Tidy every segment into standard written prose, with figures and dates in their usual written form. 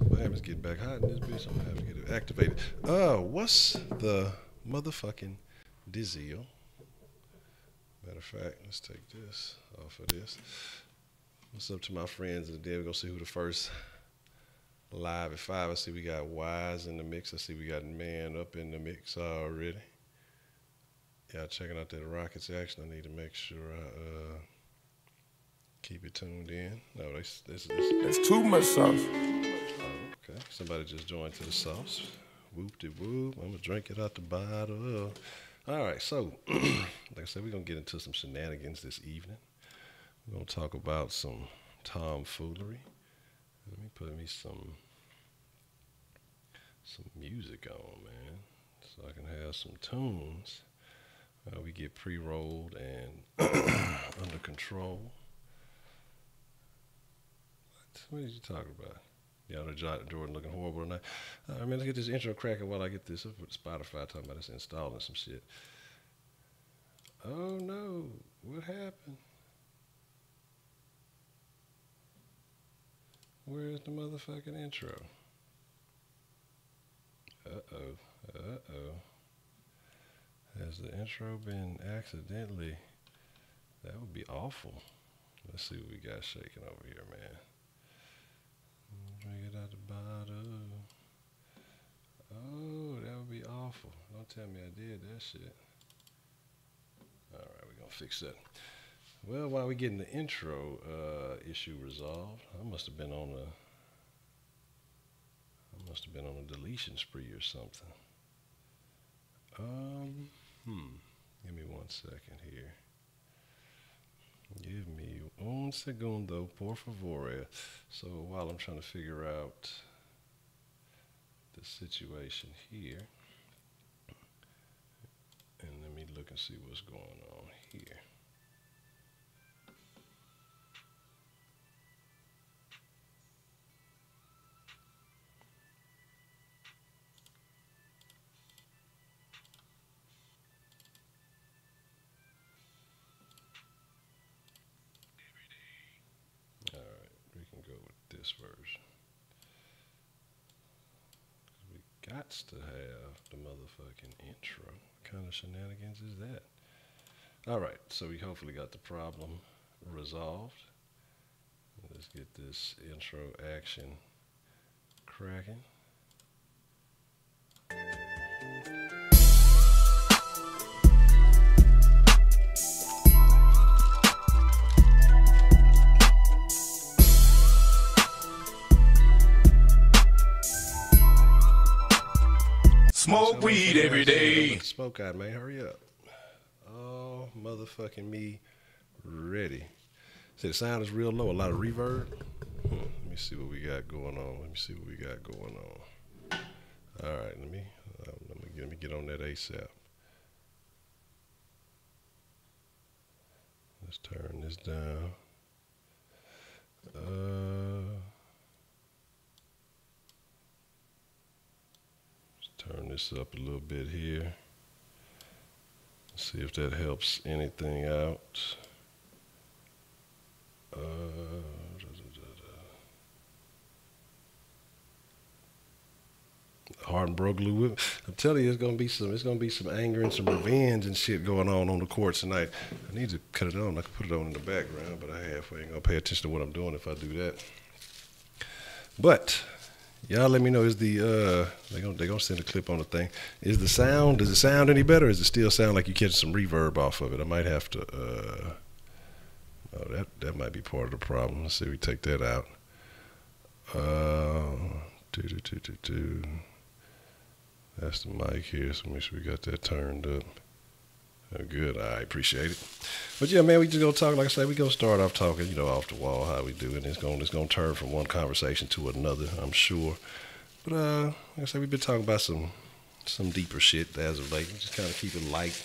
Miami's getting back hot in this bitch. I'm gonna have to get it activated. What's the motherfucking deal? Matter of fact, let's take this off of this. What's up to my friends of the day? We're gonna see who the first live at 5. I see we got Wise in the mix. I see we got Man up in the mix already. Y'all checking out that Rockets action. I need to make sure I keep it tuned in. No, That's too much sauce. Oh, okay. Somebody just joined to the sauce. Whoop-de-whoop. I'm going to drink it out the bottle. All right, so, like I said, we're going to get into some shenanigans this evening. We're going to talk about some tomfoolery. Let me put me some music on, man, so I can have some tunes. We get pre-rolled and under control. What did you talking about? Yeah, Jordan looking horrible tonight. All right, man, let's get this intro cracking while I get this up with Spotify talking about us installing some shit. Oh no, what happened? Where's the motherfucking intro? Uh-oh. Has the intro been accidentally? That would be awful. Let's see what we got shaking over here, man. Drink it out the bottle. Oh, that would be awful. Don't tell me I did that shit. All right, we're going to fix that. Well, while we're getting the intro issue resolved, I must have been on a deletion spree or something. Give me 1 second here. Give me un segundo, por favor. So while I'm trying to figure out the situation here, and let me look and see what's going on here. This version. We got to have the motherfucking intro. What kind of shenanigans is that? All right, so we hopefully got the problem resolved. Let's get this intro action cracking. Smoke weed every day. Smoke out, man. Hurry up. Oh, motherfucking me ready. See, the sound is real low. A lot of reverb. Let me see what we got going on. All right, let me get on that ASAP. Let's turn this down. Turn this up a little bit here. See if that helps anything out. Heart and broke glue whip. I'm telling you, it's gonna be some anger and some revenge and shit going on the courts tonight. I need to cut it on. I can put it on in the background, but I halfway ain't gonna pay attention to what I'm doing if I do that. But y'all let me know, is the they gonna send a clip on the thing. Does it sound any better, or does it still sound like you catch some reverb off of it? I might have to oh, that might be part of the problem. Let's see, we take that out. That's the mic here, so make sure we got that turned up. Good, I appreciate it. But yeah, man, we just gonna talk. Like I say, we gonna start off talking, off the wall, how we do it. It's gonna turn from one conversation to another, I'm sure. But like I say, we've been talking about some deeper shit as of late. Just kind of keep it light.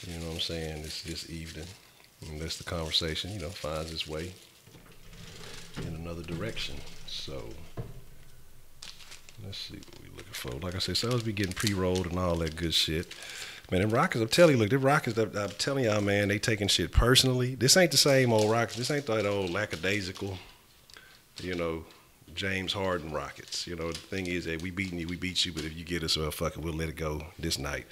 You know what I'm saying? This evening, unless the conversation, finds its way in another direction. So let's see what we looking for. Like I said, so let's be getting pre-rolled and all that good shit. Man, them Rockets, I'm telling you, look, them Rockets, I'm telling y'all, man, they taking shit personally. This ain't the same old Rockets. This ain't that old lackadaisical, James Harden Rockets. You know, the thing is that we beating you, we beat you, but if you get us, well, fuck it, we'll let it go this night.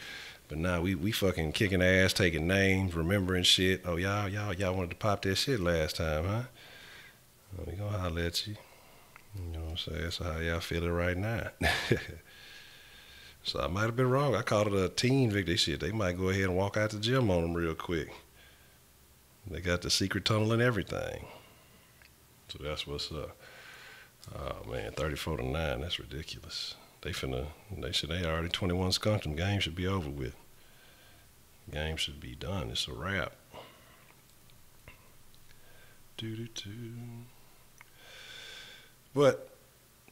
But now we fucking kicking ass, taking names, remembering shit. Oh, y'all wanted to pop that shit last time, huh? Well, we gonna holler at you. You know what I'm saying? So how y'all feeling right now? So I might have been wrong. I called it a teen victory. Shit, they might go ahead and walk out the gym on them real quick. They got the secret tunnel and everything. So that's what's up. Oh man, 34-9, that's ridiculous. They already 21 skunked them. Game should be over with. Game should be done. It's a wrap. But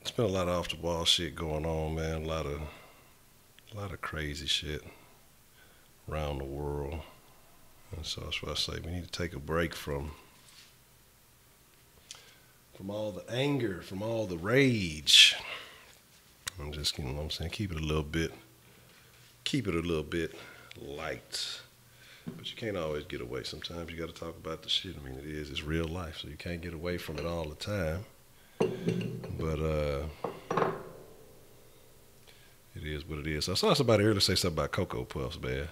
it's been a lot of off the wall shit going on, man. A lot of crazy shit around the world. And so that's why I say we need to take a break from all the anger, from all the rage. I'm just, you know what I'm saying, keep it a little bit light. But you can't always get away. Sometimes you got to talk about the shit. I mean, it's real life, so you can't get away from it all the time. But it is what it is. I saw somebody earlier say something about Cocoa Puffs, man.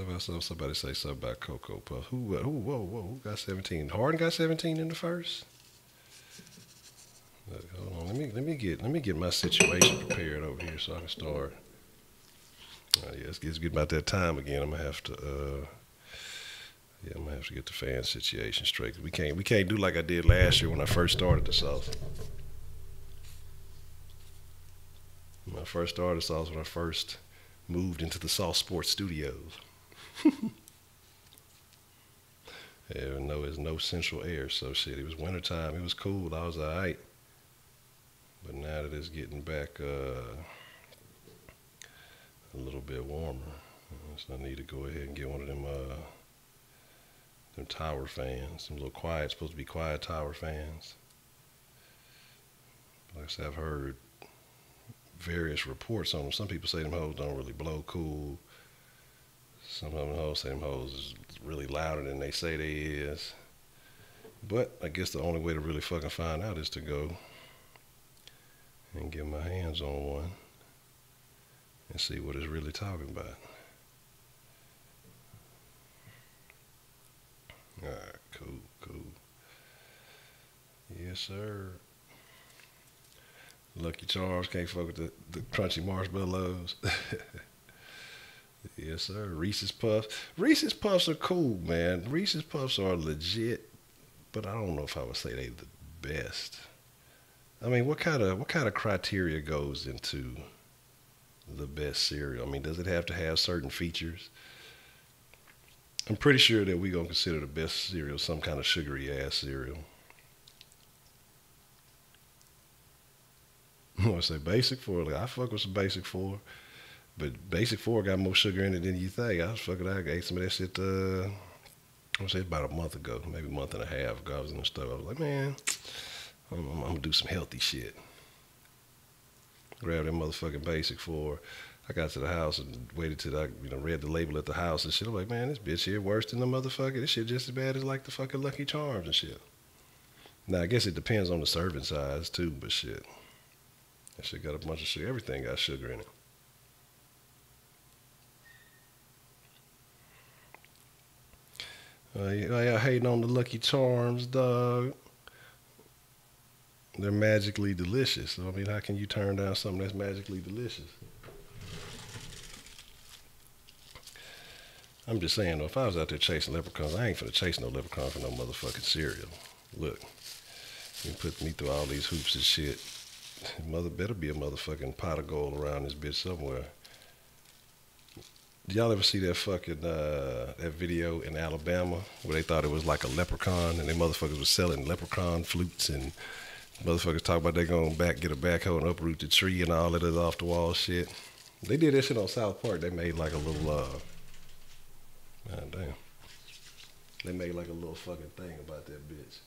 I saw somebody say something about Cocoa Puffs. Who got 17? Harden got 17 in the first? Look, hold on. Let me get my situation prepared over here so I can start. Yeah, it's getting about that time again. I'm gonna have to get the fan situation straight. We can't do like I did last year when I first started the sauce. When I first started the sauce, when I first moved into the Sauce Sports Studios. There's no central air, so shit. It was wintertime. It was cool. I was alright. But now that it's getting back a little bit warmer, so I need to go ahead and get one of them tower fans, some little quiet, supposed to be quiet tower fans. Like I said, I've heard various reports on them. Some people say them hoes don't really blow cool. Some of them hoes say them hoes is really louder than they say they is. But I guess the only way to really fucking find out is to go and get my hands on one and see what it's really talking about. Alright, cool. Yes, sir. Lucky Charms, can't fuck with the crunchy marshmallows. Yes, sir. Reese's Puffs. Reese's Puffs are cool, man. Reese's Puffs are legit, but I don't know if I would say they're the best. I mean, what kind of criteria goes into the best cereal? I mean, does it have to have certain features? I'm pretty sure that we're gonna consider the best cereal some kind of sugary ass cereal. I want to say Basic 4. Like, I fuck with some Basic 4. But Basic 4 got more sugar in it than you think. I ate some of that shit, I want to say about a month ago, maybe a month and a half ago. I was in the store. I was like, man, I'm going to do some healthy shit. Grabbed that motherfucking Basic 4. I got to the house and waited till I read the label at the house and shit. I'm like, man, this bitch here worse than the motherfucker. This shit just as bad as like the fucking Lucky Charms and shit. Now, I guess it depends on the serving size too, but shit. That shit got a bunch of sugar. Everything got sugar in it. Y'all hating on the Lucky Charms, dog. They're magically delicious. So, I mean, how can you turn down something that's magically delicious? I'm just saying, though, if I was out there chasing leprechauns, I ain't finna chase no leprechaun for no motherfucking cereal. Look, you put me through all these hoops and shit. Mother better be a motherfucking pot of gold around this bitch somewhere. Did y'all ever see that fucking that video in Alabama where they thought it was like a leprechaun and they motherfuckers was selling leprechaun flutes and motherfuckers talk about they gonna get a backhoe and uproot the tree and all that other off the wall shit? They did that shit on South Park. They made like a little man damn. They made like a little fucking thing about that bitch.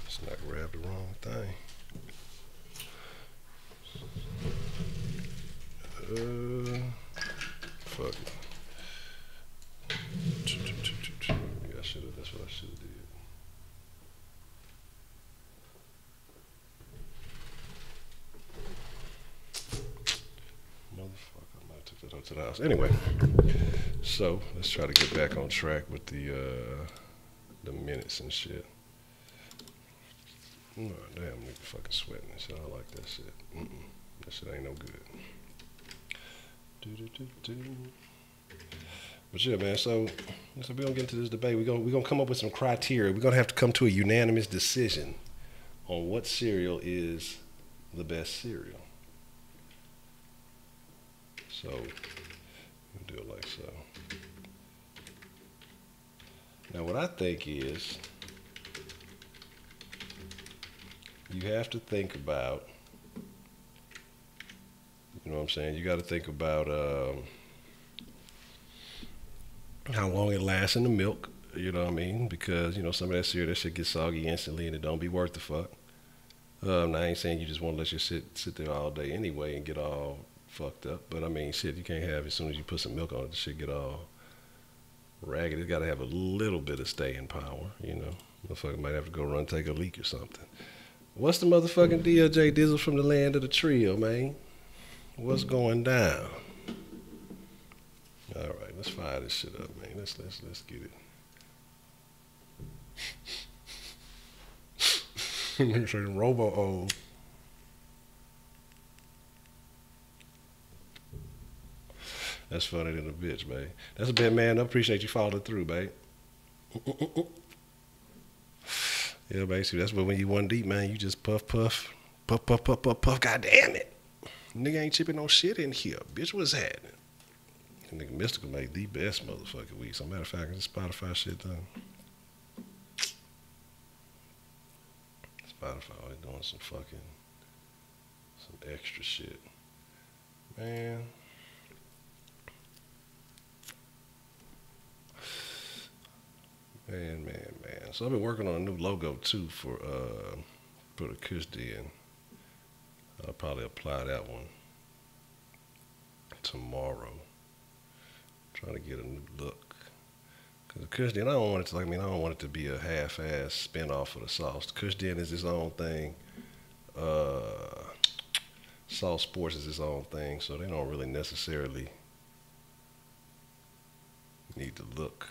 Let's not grab the wrong thing. go to the house. Anyway, so let's try to get back on track with the minutes and shit. Oh, damn, nigga fucking sweating and shit. I don't like that shit. That shit ain't no good. But yeah, man, so we're gonna get into this debate. We're gonna come up with some criteria. We're gonna have to come to a unanimous decision on what cereal is the best cereal. So we'll do it like so. Now what I think is you have to think about, you know what I'm saying? You got to think about how long it lasts in the milk, you know what I mean? Because, you know, some of that cereal, that shit gets soggy instantly and it don't be worth the fuck. Now, I ain't saying you just want to let your shit sit there all day anyway and get all fucked up. But, I mean, shit, you can't have it as soon as you put some milk on it, the shit get all ragged. It's got to have a little bit of staying power, you know? Motherfucker might have to go run take a leak or something. What's the motherfucking deal, J Dizzle from the land of the trio, man? What's going down? All right, let's fire this shit up, man. Let's get it. Robo-O. That's funny than a bitch, man. That's a bad man. I appreciate you following through, babe. Yeah, basically, that's what when you one deep, man, you just puff. God damn it. Nigga ain't chipping no shit in here. Bitch, what's happening? Nigga Mystical made the best motherfucking week. So matter of fact, this Spotify shit done. Spotify always doing some extra shit. Man. Man. So I've been working on a new logo too for the Kush Den. I'll probably apply that one tomorrow. Trying to get a new look. Cause the Kush Den, I don't want it to be a half-ass spin-off of the sauce. The Kush Den is its own thing. Sauce Sports is its own thing, so they don't really necessarily need to look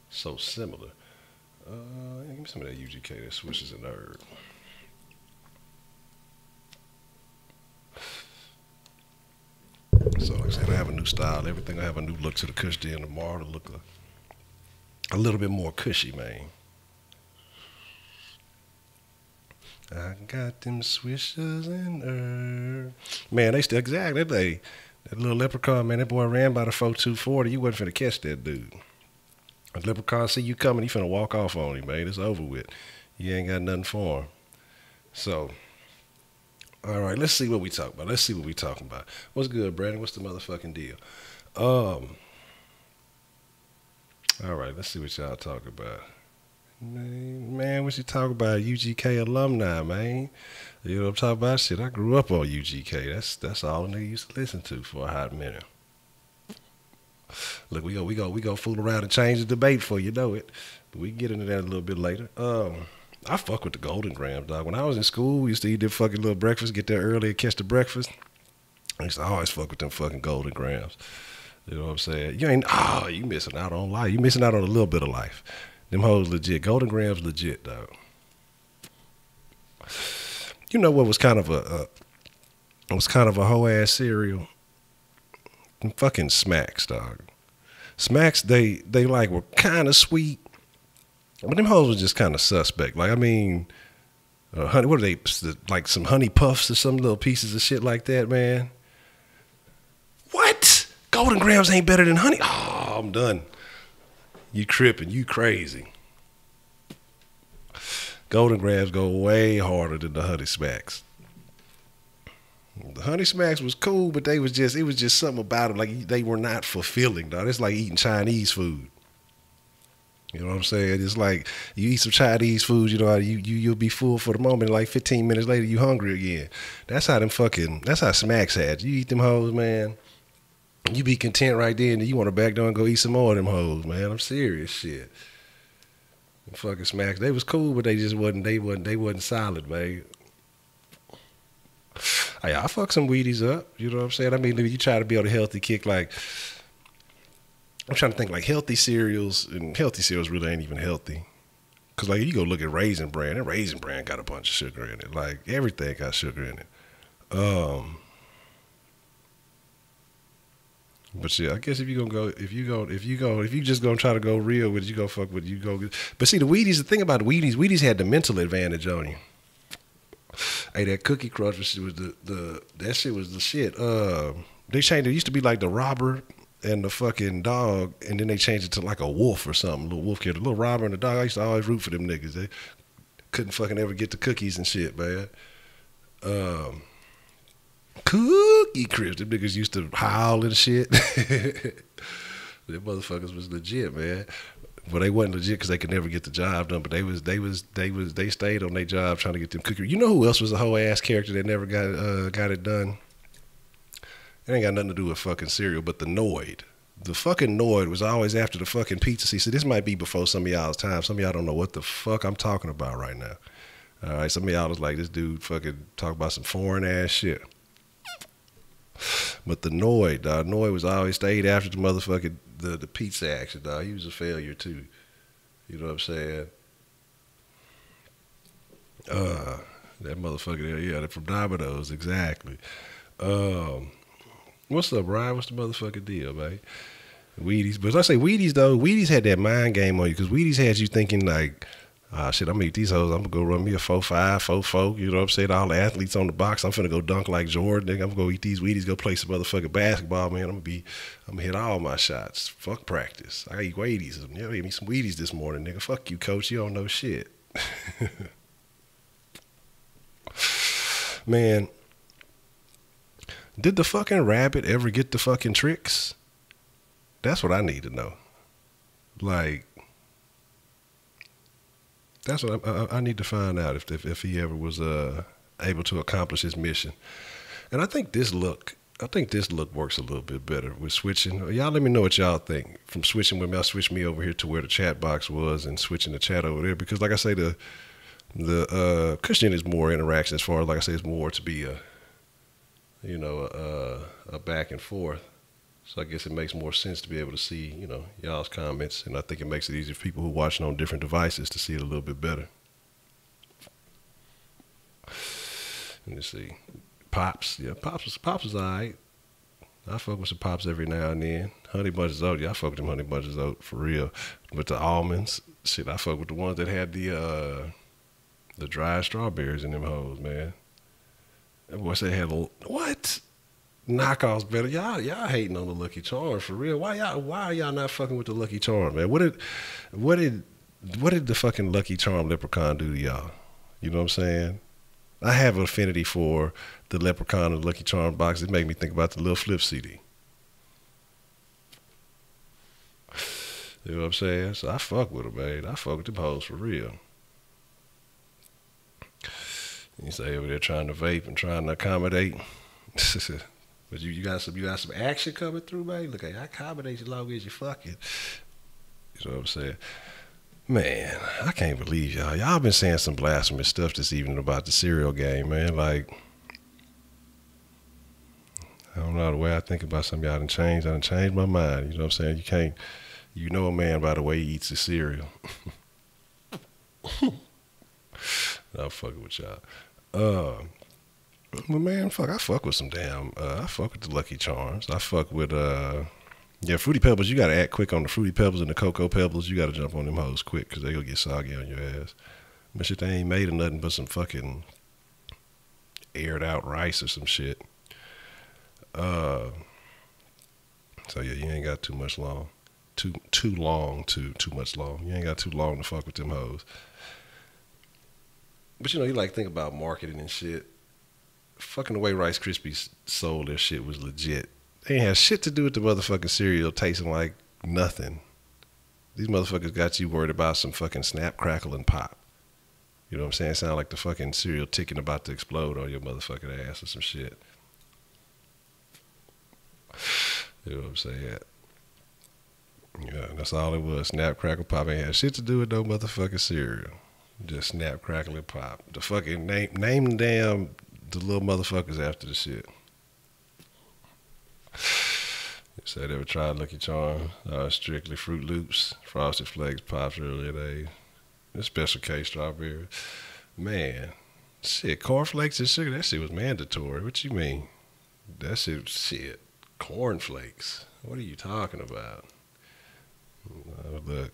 so similar. Give me some of that UGK, that swishes and herb. So like I said, I have a new style, everything. I have a new look to the Kush Den tomorrow to look a little bit more cushy, man. I got them swishers and herb. Man, they still exactly that little leprechaun, man, that boy ran by the 4240. You wasn't finna catch that dude. If leprechaun see you coming, he finna walk off on you, man. It's over with. You ain't got nothing for him. So, all right, let's see what we talking about. What's good, Brandon? What's the motherfucking deal? All right, let's see what y'all talk about. Man, what you talk about? UGK alumni, man. You know what I'm talking about? Shit, I grew up on UGK. That's all the nigga used to listen to for a hot minute. Look, we go fool around and change the debate for you know it. But we can get into that a little bit later. I fuck with the Golden Grams, dog. When I was in school, we used to eat their fucking little breakfast, get there early and catch the breakfast. I used to always fuck with them fucking Golden Grams. You know what I'm saying? You missing out on life. You missing out on a little bit of life. Them hoes legit. Golden Grams legit, dog. You know what was kind of a hoe ass cereal? Them fucking Smacks, dog. Smacks, they like were kind of sweet, but them hoes was just kind of suspect. Like, I mean, honey, what are they, like some honey puffs or some little pieces of shit like that, man? What? Golden Grams ain't better than honey? Oh, I'm done. You tripping, you crazy. Golden Grams go way harder than the Honey Smacks. The Honey Smacks was cool, but it was just something about it. Like, they were not fulfilling, dog. It's like eating Chinese food. You know what I'm saying? It's like you eat some Chinese food, you know, you'll be full for the moment. Like 15 minutes later, you hungry again. That's how Smacks had. You eat them hoes, man. You be content right there, and then you want to back door and go eat some more of them hoes, man. I'm serious, shit. Them fucking Smacks, they was cool, but they just wasn't solid, man. Hey, I fuck some Wheaties up. You know what I'm saying? I mean, you try to be on a healthy kick. Like, I'm trying to think like healthy cereals, and healthy cereals really ain't even healthy. Cause like you go look at Raisin Bran, and Raisin Bran got a bunch of sugar in it. Like everything got sugar in it. But yeah, I guess if you just gonna try to go real with it, you go fuck with it, you go. But see, the thing about the Wheaties had the mental advantage on you. Hey, that Cookie Crunch shit was that shit was the shit. They changed it. It used to be like the robber and the fucking dog, and then they changed it to like a wolf or something. Little wolf kid, the little robber and the dog. I used to always root for them niggas. They couldn't fucking ever get the cookies and shit, man. Cookie Crisp, them niggas used to howl and shit. Them motherfuckers was legit, man. Well, they wasn't legit because they could never get the job done, but they stayed on their job trying to get them cookies. You know who else was a whole ass character that never got it done? It ain't got nothing to do with fucking cereal, but the Noid. The fucking Noid was always after the fucking pizza. See, this might be before some of y'all's time. Some of y'all don't know what the fuck I'm talking about right now. All right, some of y'all was like, this dude fucking talk about some foreign ass shit. But the Noid, dog, Noid was always stayed after the motherfucking the pizza action, dog. He was a failure too. You know what I'm saying? That motherfucker, yeah, they're from Domino's, exactly. What's up, Ryan? What's the motherfucking deal, man? Wheaties. But I say Wheaties, though, Wheaties had that mind game on you because Wheaties had you thinking like, shit, I'm gonna eat these hoes. I'm gonna go run me a 4-5, 4-4. You know what I'm saying? All the athletes on the box. I'm finna go dunk like Jordan. Nigga, I'm gonna go eat these Wheaties. Go play some motherfucking basketball, man. I'm gonna hit all my shots. Fuck practice. I eat Wheaties. Yeah, ate me some Wheaties this morning, nigga. Fuck you, coach. You don't know shit. Man, did the fucking rabbit ever get the fucking tricks? That's what I need to know. Like. That's what I need to find out if he ever was able to accomplish his mission. And I think this look works a little bit better with switching. Y'all let me know what y'all think from switching with me. I'll switch me over here to where the chat box was and switching the chat over there because like I say, the Kush is more interaction as far as like I say, it's more to be a back and forth. So I guess it makes more sense to be able to see, y'all's comments. And I think it makes it easier for people who are watching on different devices to see it a little bit better. Let me see. Pops. Yeah, Pops was all right. I fuck with some Pops every now and then. Honey Bunches Oat. Yeah, I fuck with them Honey Bunches Oat for real. With the almonds, shit, I fuck with the ones that had the dried strawberries in them hoes, man. That boy said had what? Knockoffs better. Y'all hating on the Lucky Charms for real. Why are y'all not fucking with the Lucky Charm, man? What did the fucking Lucky Charm leprechaun do to y'all? You know what I'm saying? I have an affinity for the leprechaun and the Lucky Charm box. It made me think about the Lil Flip CD. You know what I'm saying? So I fuck with them, man. I fuck with them hoes for real. You say over there trying to vape and trying to accommodate. But you got some action coming through, man. Look, I accommodate you as long as you fucking. You know what I'm saying? Man, I can't believe y'all. Y'all been saying some blasphemous stuff this evening about the cereal game, man. Like, I don't know, the way I think about some of y'all done changed. I done changed my mind. You know what I'm saying? You know a man by the way he eats his cereal. I'm fucking with y'all. Well, man, I fuck with some I fuck with the Lucky Charms. I fuck with, Fruity Pebbles. You got to act quick on the Fruity Pebbles and the Cocoa Pebbles. You got to jump on them hoes quick because they going to get soggy on your ass. But shit, they ain't made of nothing but some fucking aired out rice or some shit. So, yeah, you ain't got too much long. Too much long. You ain't got too long to fuck with them hoes. But, you like think about marketing and shit. Fucking the way Rice Krispies sold their shit was legit. They ain't had shit to do with the motherfucking cereal tasting like nothing. These motherfuckers got you worried about some fucking snap, crackle, and pop. You know what I'm saying? Sound like the fucking cereal ticking about to explode on your motherfucking ass or some shit. You know what I'm saying? Yeah, that's all it was. Snap, crackle, pop. Ain't had shit to do with no motherfucking cereal. Just snap, crackle, and pop. The fucking name the damn the little motherfuckers after the shit. You said ever tried Lucky Charms? Strictly Fruit Loops, Frosted Flakes, Pops earlier days. This Special K strawberry. Man, shit, cornflakes and sugar, that shit was mandatory. What you mean? That shit, cornflakes. What are you talking about? Look,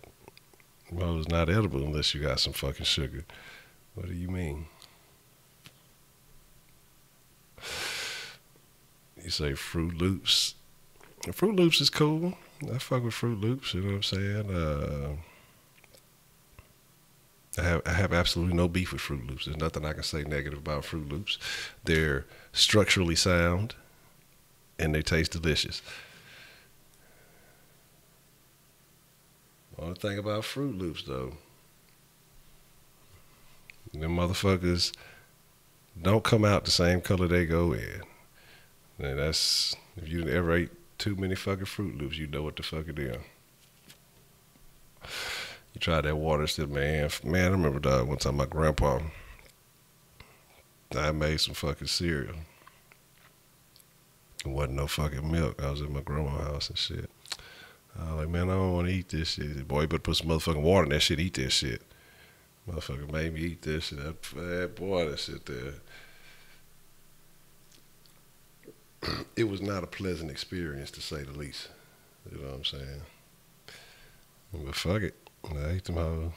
well, it's not edible unless you got some fucking sugar. What do you mean? You say Fruit Loops. Fruit Loops is cool. I fuck with Fruit Loops, you know what I'm saying? I have absolutely no beef with Fruit Loops. There's nothing I can say negative about Fruit Loops. They're structurally sound, and they taste delicious. Only thing about Fruit Loops, though, them motherfuckers don't come out the same color they go in. And that's, if you ever ate too many fucking Fruit Loops, you know what the fuck it is. You tried that water still, man. Man, I remember, dog, one time my grandpa, I made some fucking cereal. It wasn't no fucking milk. I was at my grandma's house and shit. I was like, man, I don't want to eat this shit. Boy, you better put some motherfucking water in that shit, eat that shit. Motherfucker made me eat this shit. That boy, that shit there. It was not a pleasant experience, to say the least. You know what I'm saying? But fuck it. I ate them hoes.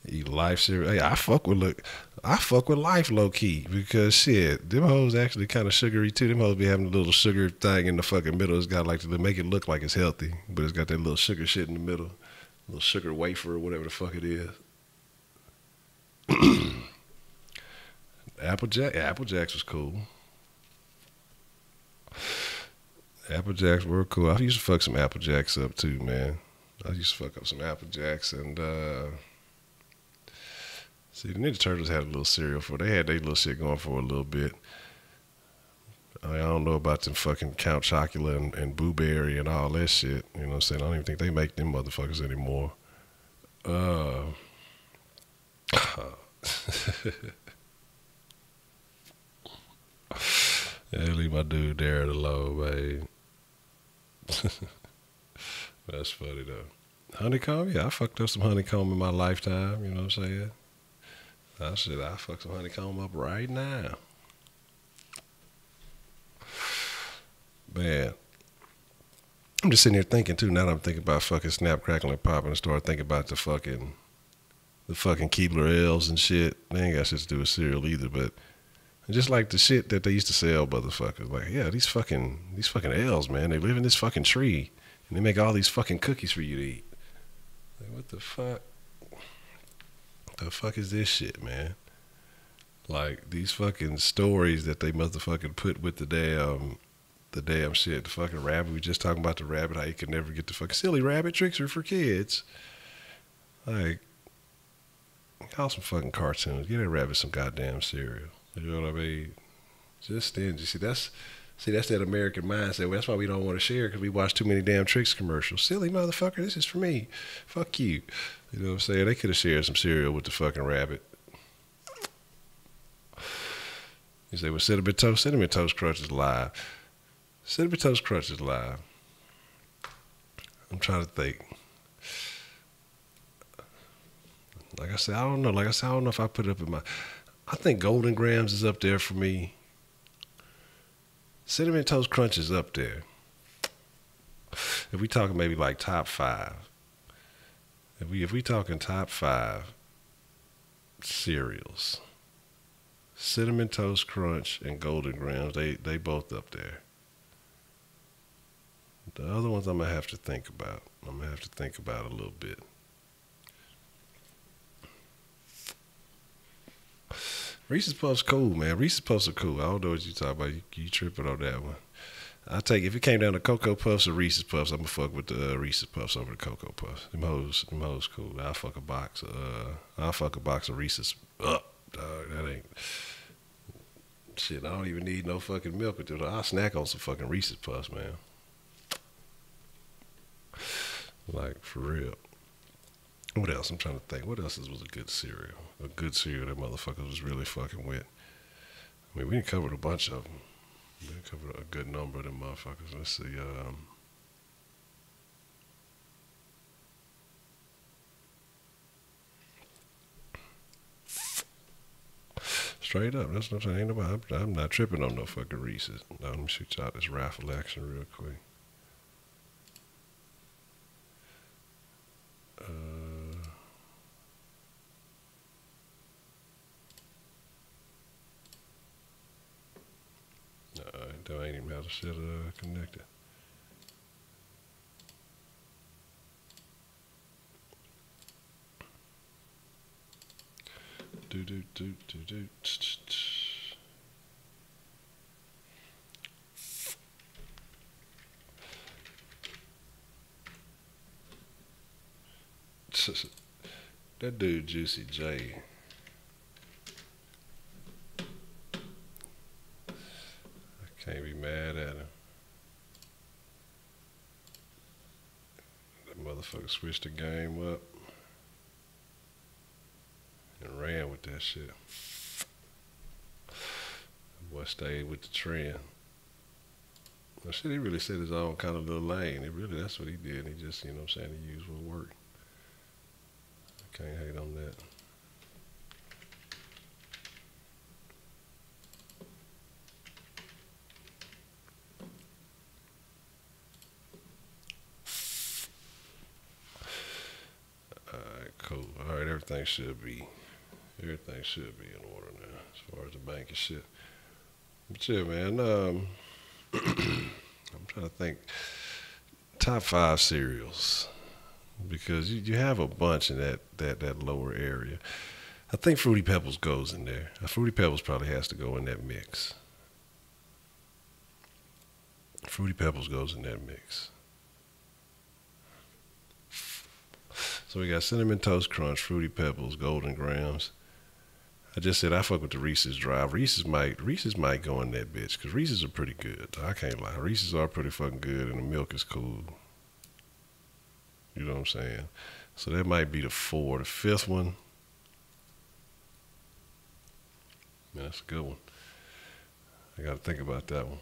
Eat Life cereal. Hey, I fuck with Life low key because shit, them hoes actually kind of sugary too. Them hoes be having a little sugar thing in the fucking middle. It's got like to make it look like it's healthy, but it's got that little sugar shit in the middle, little sugar wafer or whatever the fuck it is. Apple Jacks was cool. Apple Jacks were cool. I used to fuck some Apple Jacks up too, man. I used to fuck up some Apple Jacks and see, the Ninja Turtles had a little cereal for. They had their little shit going for a little bit. I don't know about them fucking Count Chocula and Boo Berry and all that shit. You know what I'm saying? I don't even think they make them motherfuckers anymore. Yeah, leave my dude there alone, man. That's funny though. Honeycomb? Yeah, I fucked up some honeycomb in my lifetime, you know what I'm saying? I fuck some honeycomb up right now. Man. I'm just sitting here thinking too, now that I'm thinking about fucking Snap, Crackle, and Popping, and start thinking about the fucking Keebler L's and shit. They ain't got shit to do with cereal either, but just like the shit that they used to sell, motherfuckers. Like, yeah, these fucking L's, man. They live in this fucking tree, and they make all these fucking cookies for you to eat. Like, what the fuck? The fuck is this shit, man? Like, these fucking stories that they motherfucking put with the damn shit. The fucking rabbit. We just talking about the rabbit, how you could never get the fucking silly rabbit tricks are for kids. Like, call some fucking cartoons. Get that rabbit some goddamn cereal. You know what I mean? Just stingy. See, that's that American mindset. That's why we don't want to share, because we watch too many damn tricks commercials. Silly motherfucker, this is for me. Fuck you. You know what I'm saying? They could have shared some cereal with the fucking rabbit. You say, well, Cinnamon Toast Crunch is live. Cinnamon Toast Crunch is live. I'm trying to think. Like I said, I don't know. I don't know if I put it up in my... I think Golden Grams is up there for me. Cinnamon Toast Crunch is up there. If we talking maybe like top 5. If we talking top 5 cereals, Cinnamon Toast Crunch and Golden Grams, they both up there. The other ones I'm gonna have to think about. I'm gonna have to think about a little bit. Reese's Puffs cool, man. Reese's Puffs are cool. I don't know what you talking about. You tripping on that one. I take, if it came down to Cocoa Puffs or Reese's Puffs, I'm gonna fuck with the Reese's Puffs over the Cocoa Puffs. Them hoes cool. I'll fuck a box of Reese's up, dog. That ain't shit. I don't even need no fucking milk with it. I'll snack on some fucking Reese's Puffs, man. Like, for real. What else? I'm trying to think. What else was a good cereal? A good cereal that motherfuckers was really fucking with. I mean, we done covered a bunch of them. We done covered a good number of them motherfuckers. Let's see. Straight up. That's what I'm saying. I'm not tripping on no fucking Reese's. Now, let me shoot y'all this raffle action real quick. No, I ain't even have the shit connected. Do. That dude Juicy J. I can't be mad at him. That motherfucker switched the game up and ran with that shit. That boy stayed with the trend. Well, shit, he really set his own kind of little lane. That's what he did. He just, you know what I'm saying, he used what worked. I can't hate on that. Alright, cool. Alright, everything should be in order now, as far as the bank and shit. But yeah, man, I'm trying to think. Top 5 cereals. Because you have a bunch in that lower area. I think Fruity Pebbles goes in there. Fruity Pebbles probably has to go in that mix. Fruity Pebbles goes in that mix. So we got Cinnamon Toast Crunch, Fruity Pebbles, Golden Grams. I just said I fuck with the Reese's Drive. Reese's might go in that bitch, because Reese's are pretty good. I can't lie. Reese's are pretty fucking good, and the milk is cool. You know what I'm saying? So that might be the 4. The 5th one, man, that's a good one. I got to think about that one.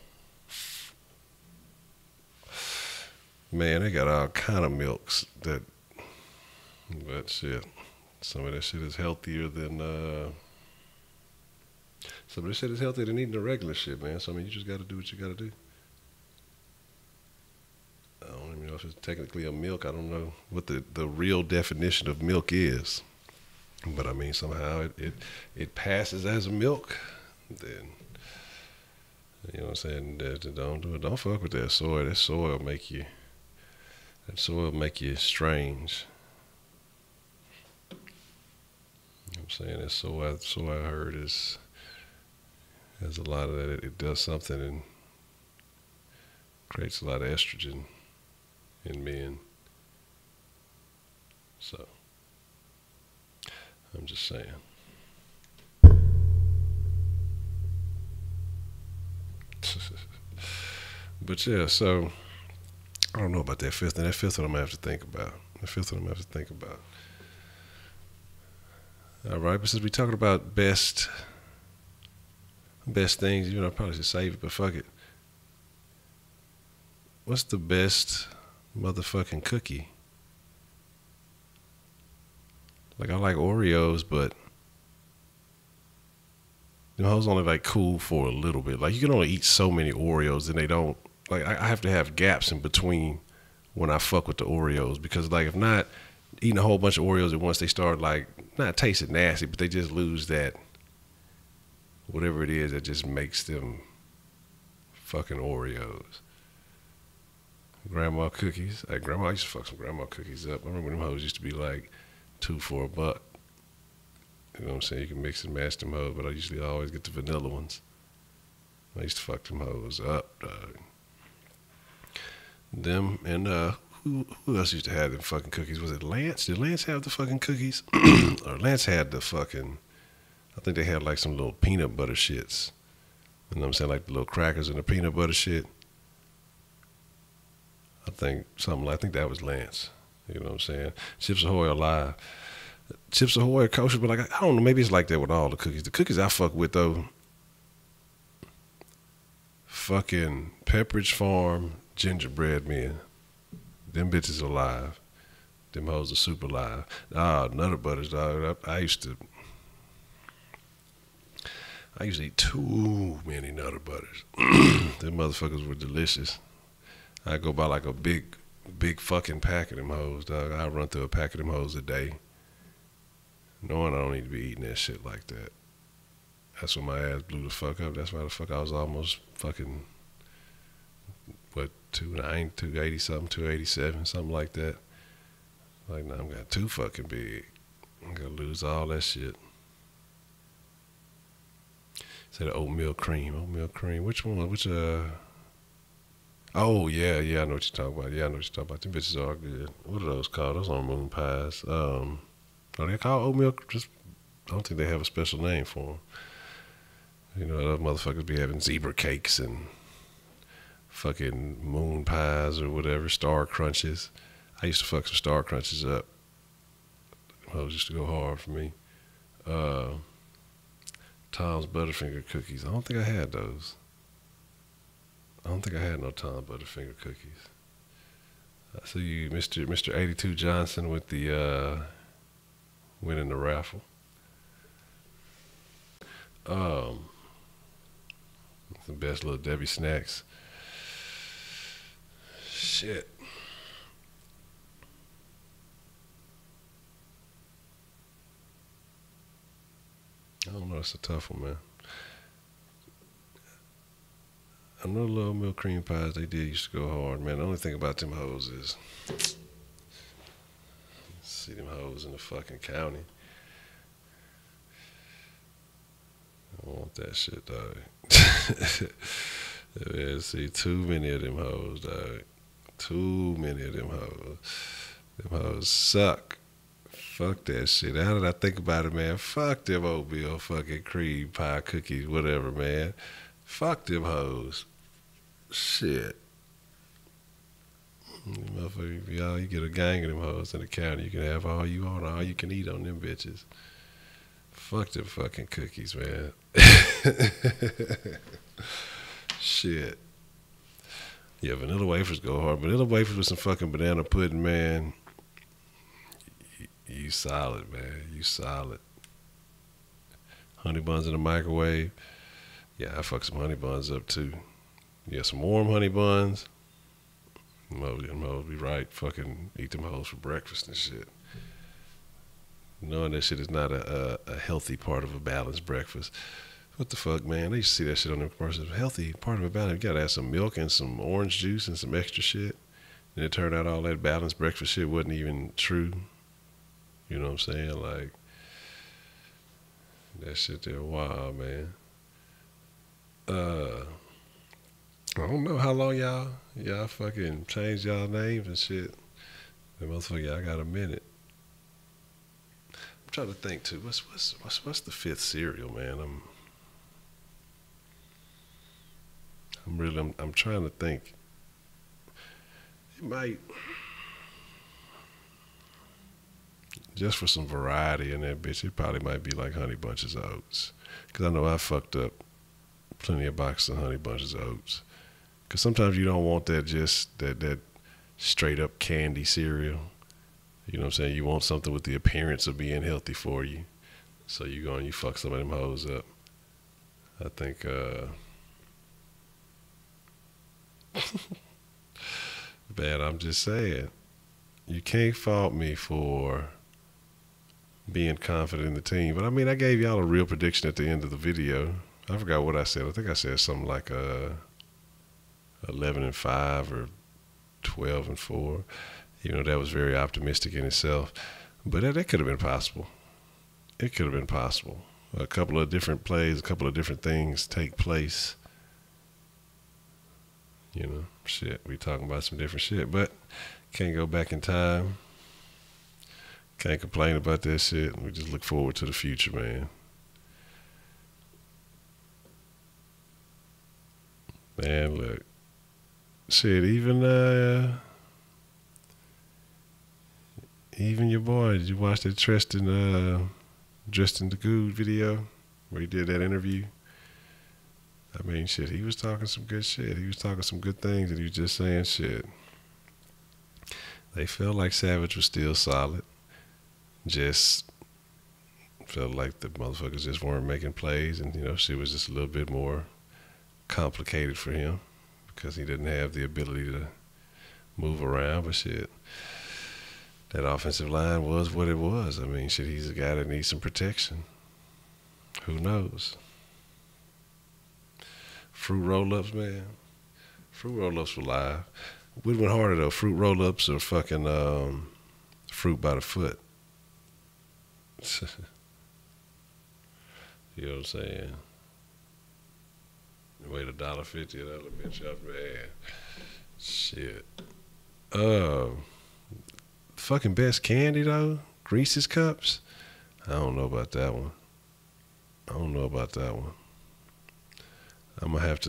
Man, they got all kind of milks but shit, some of that shit is healthier than some of this shit is healthier than eating the regular shit, man. So I mean, you just got to do what you got to do. I don't even know if it's technically a milk. I don't know what the real definition of milk is. But I mean, somehow it passes as a milk. Then, you know what I'm saying? Don't do it. Don't fuck with that soy. That soy will make you strange. You know what I'm saying? That soy I heard has a lot of that. It does something and creates a lot of estrogen in men. So I'm just saying. But yeah, so I don't know about that 5th, and that 5th one I'm gonna have to think about. All right, but since we're talking about best things, you know, I probably should save it, but fuck it. What's the best motherfucking cookie? Like, I like Oreos, but you know, those only like cool for a little bit. Like, you can only eat so many Oreos, and they don't, like, I have to have gaps in between when I fuck with the Oreos, because like, if not, eating a whole bunch of Oreos at once, they start like, not tasting nasty, but they just lose that, whatever it is that just makes them fucking Oreos. Grandma cookies. Like, grandma used to fuck some grandma cookies up. I remember them hoes used to be like $2 for $1. You know what I'm saying? You can mix and match them hoes, but I usually always get the vanilla ones. I used to fuck them hoes up, dog. Them and who else used to have them fucking cookies? Was it Lance? Did Lance have the fucking cookies? Or Lance had the fucking, I think they had like some little peanut butter shits. You know what I'm saying? Like the little crackers and the peanut butter shit. I think that was Lance. You know what I'm saying? Chips Ahoy are live. Chips Ahoy are kosher, but like I don't know, maybe it's like that with all the cookies. The cookies I fuck with though, fucking Pepperidge Farm gingerbread men. Them bitches are live. Them hoes are super live. Nutter Butters, dog. I used to eat too many Nutter Butters. Them motherfuckers were delicious. I go buy like a big fucking pack of them hoes, dog. I run through a pack of them hoes a day, knowing I don't need to be eating that shit like that. That's when my ass blew the fuck up. That's why the fuck I was almost fucking, what, 290, 280 something, 287, something like that. Like, now I'm got too fucking big. I'm gonna lose all that shit. Say the oatmeal cream. Which one? Oh, yeah, I know what you're talking about. Them bitches are good. What are those called? Those are moon pies. Are they called oatmeal? Just, I don't think they have a special name for them. You know, those motherfuckers be having zebra cakes and fucking moon pies or whatever, star crunches. I used to fuck some star crunches up. Those used to go hard for me. Tom's Butterfinger cookies. I don't think I had those. I don't think I had no Tom's Butterfinger cookies. I see you, Mr. 82 Johnson, with the winning the raffle. The best little Debbie snacks. Shit. I don't know. It's a tough one, man. I know little milk cream pies, they did used to go hard, man. The only thing about them hoes is see them hoes in the fucking county. I want that shit, dog. Yeah, see, too many of them hoes, dog. Too many of them hoes. Them hoes suck. Fuck that shit. How did I think about it, man? Fuck them oatmeal fucking cream pie cookies, whatever, man. Fuck them hoes. Shit. Motherfucker, y'all, you get a gang of them hoes in the county. You can have all you want, all you can eat on them bitches. Fuck them fucking cookies, man. Shit. Yeah, vanilla wafers go hard. Vanilla wafers with some fucking banana pudding, man. You solid, man. You solid. Honey buns in the microwave. Yeah, I fuck some honey buns up too. Yeah, some warm honey buns. Them hoes be right. Fucking eat them hoes for breakfast and shit. Knowing that shit is not a healthy part of a balanced breakfast. What the fuck, man? They used to see that shit on them commercials. Healthy part of a balance. You gotta add some milk and some orange juice and some extra shit. And it turned out all that balanced breakfast shit wasn't even true. You know what I'm saying? Like, that shit there wild, man. I don't know how long y'all fucking changed y'all names and shit. That motherfucker, y'all got a minute. I'm trying to think too. What's the fifth cereal, man? I'm trying to think. It might, just for some variety in that bitch, it probably might be like Honey Bunches of Oats. Cause I know I fucked up plenty of boxes of Honey Bunches of Oats. Cause sometimes you don't want that just that straight up candy cereal. You know what I'm saying? You want something with the appearance of being healthy for you. So you go and you fuck some of them hoes up. I think man, I'm just saying, you can't fault me for being confident in the team. But I mean, I gave y'all a real prediction at the end of the video. I forgot what I said. I think I said something like 11-5 or 12-4. You know, that was very optimistic in itself. But that could have been possible. It could have been possible. A couple of different plays, a couple of different things take place. You know, shit, we talking about some different shit, but can't go back in time. Can't complain about that shit. We just look forward to the future, man. Man, look, shit, even Even your boy, did you watch that Tristan the Good video where he did that interview? I mean, shit, he was talking some good shit. He was talking some good things, and he was just saying shit. They felt like Savage was still solid. Just felt like the motherfuckers just weren't making plays, and, you know, shit was just a little bit more complicated for him because he didn't have the ability to move around. But shit, that offensive line was what it was. I mean, shit, he's a guy that needs some protection. Who knows? Fruit roll-ups, man. Fruit roll-ups were live. What went harder, though? Fruit roll-ups or fucking fruit by the foot? You know what I'm saying? Wait $1.50, that'll bitch up, man. Shit. Fucking best candy, though? Reese's Cups? I don't know about that one. I'm gonna have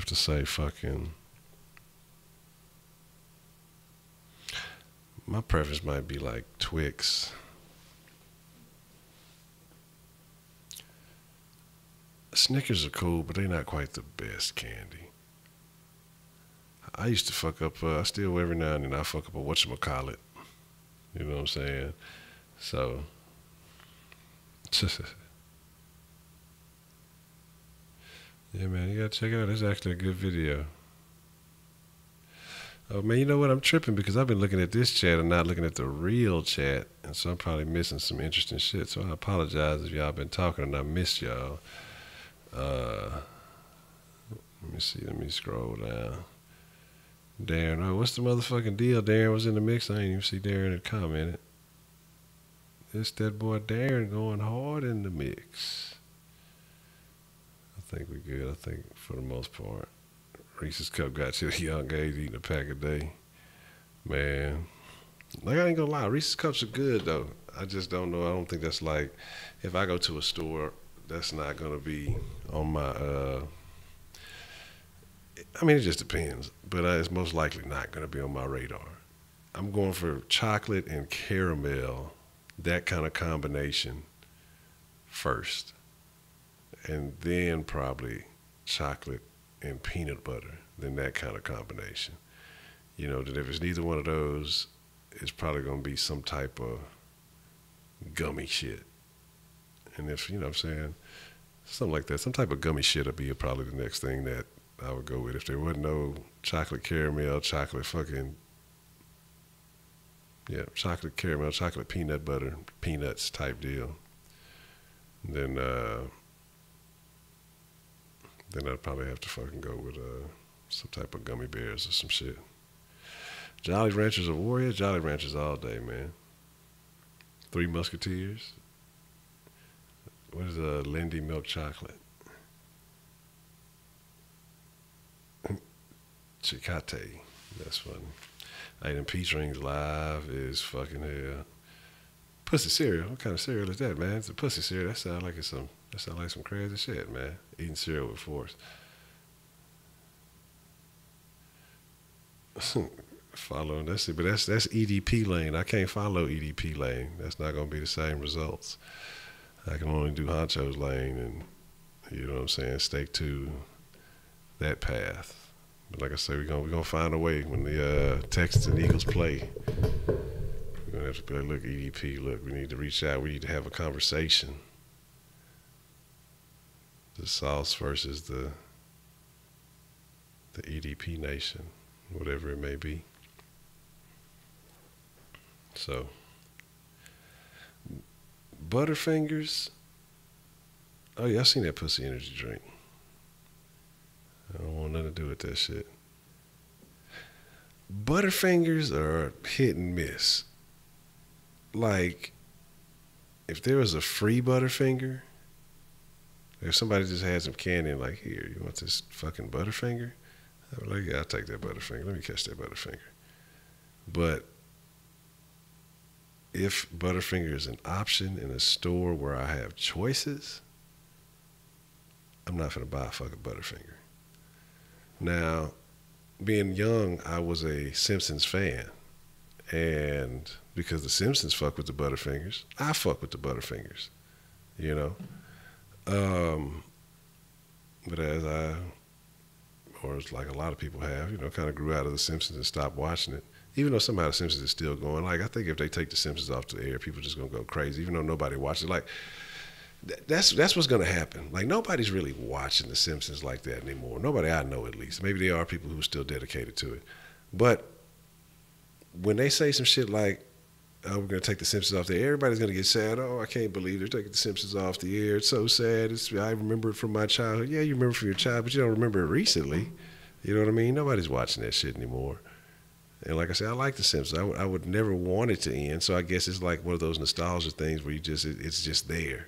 to say, fucking. My preference might be like Twix. Snickers are cool, but they're not quite the best candy. I used to fuck up, I still every now and then I fuck up a whatchamacallit. You know what I'm saying? So, yeah, man, you gotta check it out. It's actually a good video. Oh, man, you know what? I'm tripping because I've been looking at this chat and not looking at the real chat, and so I'm probably missing some interesting shit. So I apologize if y'all been talking and I missed y'all. Let me see. Let me scroll down. Darren, oh, what's the motherfucking deal? Darren was in the mix. I ain't even see Darren had commented. It's that boy Darren going hard in the mix. I think we good. I think for the most part. Reese's Cup got to the young age eating a pack a day. Man. Like, I ain't gonna lie. Reese's Cups are good, though. I just don't know. I don't think that's like, if I go to a store, that's not gonna be on my, I mean, it just depends. But it's most likely not gonna be on my radar. I'm going for chocolate and caramel, that kind of combination first. And then probably chocolate and peanut butter, then that kind of combination. You know, that if it's neither one of those, it's probably going to be some type of gummy shit. And if, you know what I'm saying, something like that, some type of gummy shit would be probably the next thing that I would go with. If there wasn't no chocolate caramel, chocolate fucking, yeah, chocolate caramel, chocolate peanut butter, peanuts type deal, then I'd probably have to fucking go with some type of gummy bears or some shit. Jolly Ranchers or Warriors? Jolly Ranchers all day, man. Three Musketeers. What is Lindy Milk Chocolate? Chicate. That's funny. Hey, them peach rings live is fucking hell. Pussy cereal. What kind of cereal is that, man? It's a pussy cereal. That sounds like some crazy shit, man. Eating cereal with force. Following, that's it, but that's EDP lane. I can't follow EDP lane. That's not gonna be the same results. I can only do Honcho's lane, and you know what I'm saying, stake to that path. But like I say, we're gonna find a way when the Texans and Eagles play. We're gonna have to be like, look, EDP, look, we need to reach out. We need to have a conversation. The Sauce versus the EDP Nation, whatever it may be. So, Butterfingers. Oh yeah, I seen that pussy energy drink. I don't want nothing to do with that shit. Butterfingers are hit and miss. Like, if there was a free Butterfinger, if somebody just had some candy and like, here, you want this fucking Butterfinger? I'd be like, yeah, I'll take that Butterfinger. Let me catch that Butterfinger. But if Butterfinger is an option in a store where I have choices, I'm not gonna buy a fucking Butterfinger. Now, being young, I was a Simpsons fan. And because the Simpsons fuck with the Butterfingers, I fuck with the Butterfingers, you know. But or it's like a lot of people have, kind of grew out of the Simpsons and stopped watching it. Even though somehow the Simpsons is still going. Like, I think if they take the Simpsons off the air, people are just gonna go crazy. Even though nobody watches it, like that's what's gonna happen. Like, nobody's really watching the Simpsons like that anymore. Nobody I know, at least. Maybe there are people who are still dedicated to it, but when they say some shit like, "Oh, we're gonna take the Simpsons off the air," everybody's gonna get sad. "Oh, I can't believe they're taking the Simpsons off the air. It's so sad. I remember it from my childhood." Yeah, you remember from your childhood, but you don't remember it recently. You know what I mean? Nobody's watching that shit anymore. And like I said, I like the Simpsons. I would never want it to end. So I guess it's like one of those nostalgia things where it's just there.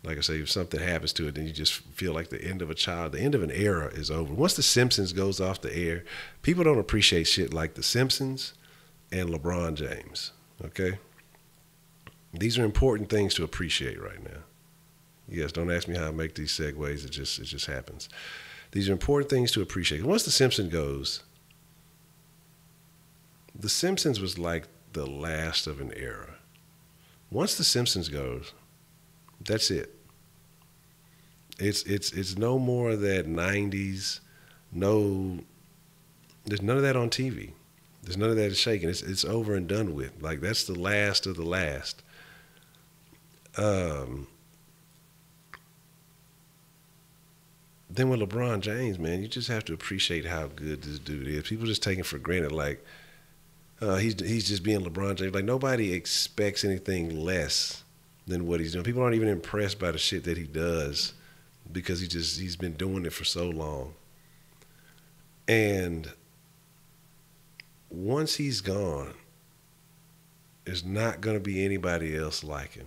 Like I say, if something happens to it, then you just feel like the end of the end of an era is over. Once the Simpsons goes off the air, people don't appreciate shit like the Simpsons and LeBron James. Okay? These are important things to appreciate right now. Yes, don't ask me how I make these segues. It just happens. These are important things to appreciate. Once the Simpsons goes, the Simpsons was like the last of an era. Once the Simpsons goes, that's it. It's no more of that 90s. There's none of that on TV. There's none of that shaking. It's over and done with. Like, that's the last of the last. Then with LeBron James, man, you just have to appreciate how good this dude is. People just take him for granted, like he's just being LeBron James. Like, nobody expects anything less than what he's doing. People aren't even impressed by the shit that he does because he's been doing it for so long. And once he's gone, there's not going to be anybody else like him.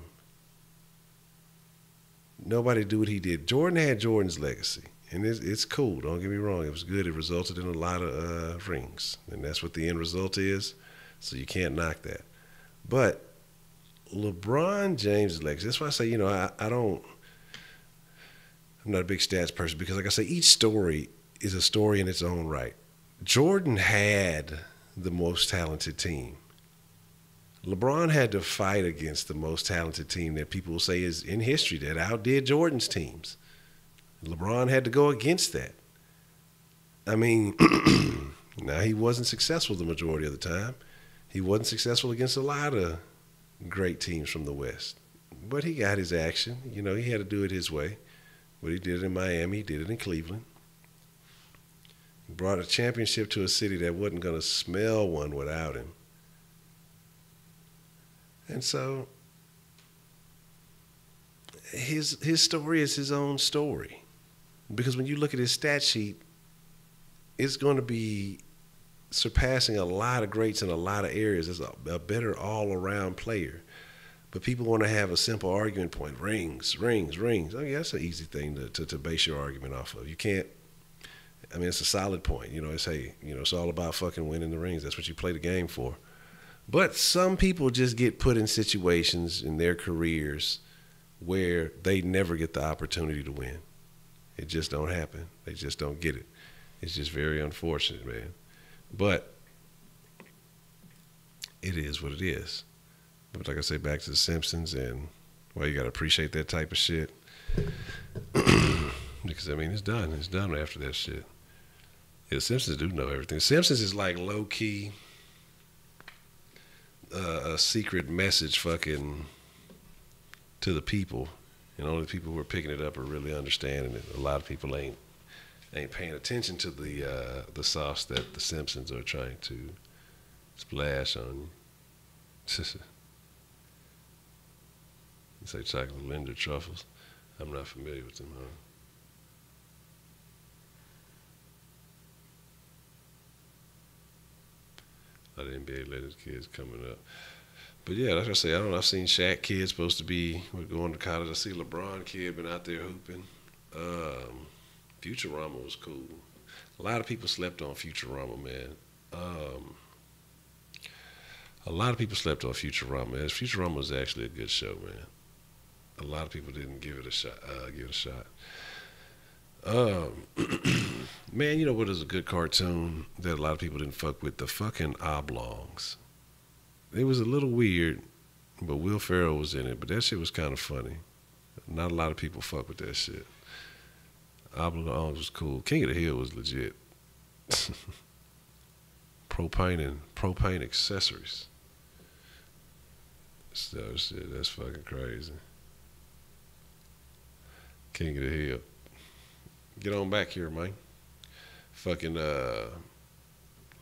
Nobody do what he did. Jordan had Jordan's legacy, and it's cool. Don't get me wrong. It was good. It resulted in a lot of rings, and that's what the end result is, so you can't knock that. But LeBron James' legacy, that's why I say, I'm not a big stats person because, like I say, each story is a story in its own right. Jordan had the most talented team. LeBron had to fight against the most talented team that people will say is in history that outdid Jordan's teams. LeBron had to go against that. I mean, now he wasn't successful the majority of the time. He wasn't successful against a lot of great teams from the West. But he got his action. He had to do it his way. What he did in Miami, he did it in Cleveland. He brought a championship to a city that wasn't going to smell one without him. And so his story is his own story. Because when you look at his stat sheet, it's going to be surpassing a lot of greats in a lot of areas. As a better all-around player. But people want to have a simple argument point. Rings. Oh, yeah, that's an easy thing to base your argument off of. You can't, it's a solid point. It's all about fucking winning the rings. That's what you play the game for. But some people just get put in situations in their careers where they never get the opportunity to win. It just don't happen. They just don't get it. It's just very unfortunate, man. But it is what it is. But like I say, back to the Simpsons, and you got to appreciate that type of shit. Because, it's done. It's done after that shit. Yeah, the Simpsons do know everything. The Simpsons is like low-key a secret message fucking to the people. And only the people who are picking it up are really understanding it. A lot of people ain't paying attention to the sauce that the Simpsons are trying to splash on you. You say chocolate Linder truffles. I'm not familiar with them, huh? The NBA Legends kids coming up. But yeah, like I say, I don't know. I've seen Shaq kids supposed to be going to college. I see LeBron kid been out there hooping. Futurama was cool. A lot of people slept on Futurama, man. A lot of people slept on Futurama. Futurama was actually a good show, man. A lot of people didn't give it a shot. Man, you know what is a good cartoon that a lot of people didn't fuck with? The fucking Oblongs. It was a little weird, but Will Ferrell was in it. But that shit was kind of funny. Not a lot of people fuck with that shit. Oblongs was cool. King of the Hill was legit. Propane accessories. So shit, that's fucking crazy. King of the Hill. Get on back here, man. Fucking the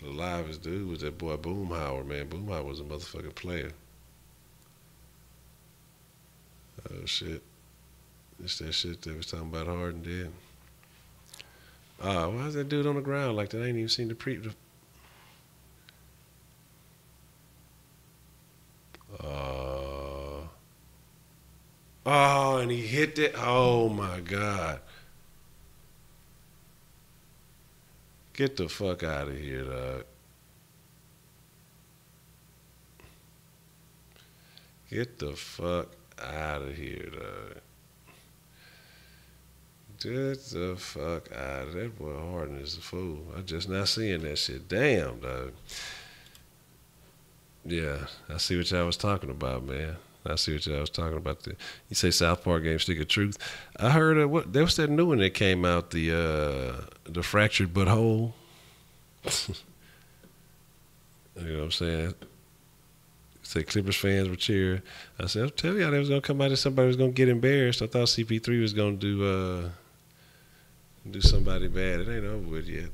livest dude was that boy Boomhauer, man. Boomhauer was a motherfucking player. Oh shit. It's that shit they was talking about Harden did. Why is that dude on the ground like that? I ain't even seen the oh, and he hit it. Oh my God. Get the fuck out of here, dog. Get the fuck out of here, dog. Get the fuck out of that boy Harden is a fool. I'm just not seeing that shit. Damn, dog. Yeah, I see what y'all was talking about, man. I see what y'all was talking about. You say South Park game Stick of Truth. I heard what there was that new one that came out, the fractured but whole. You know what I'm saying? Say Clippers fans were cheering. I said, I'm telling y'all, they was gonna come out and somebody was gonna get embarrassed. I thought CP3 was gonna do somebody bad. It ain't over with yet.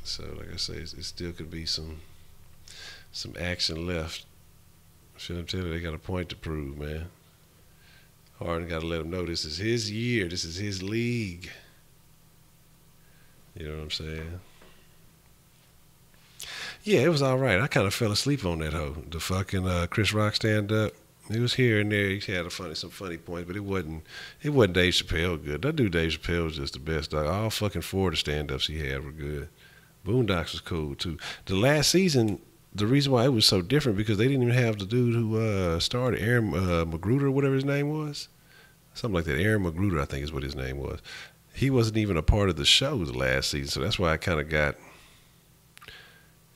So like I say, it still could be some action left. Feel I'm telling you, they got a point to prove, man. Harden got to let them know this is his year. This is his league. You know what I'm saying? Yeah, it was all right. I kind of fell asleep on that hoe. The fucking Chris Rock stand up. He was here and there. He had some funny points, but it wasn't Dave Chappelle good. That dude Dave Chappelle was just the best, dog. All fucking four of the stand-ups he had were good. Boondocks was cool too. The last season, the reason why it was so different because they didn't even have the dude who started, Aaron Magruder, whatever his name was. Something like that. Aaron Magruder, I think is what his name was. He wasn't even a part of the show the last season, so that's why I kind of got,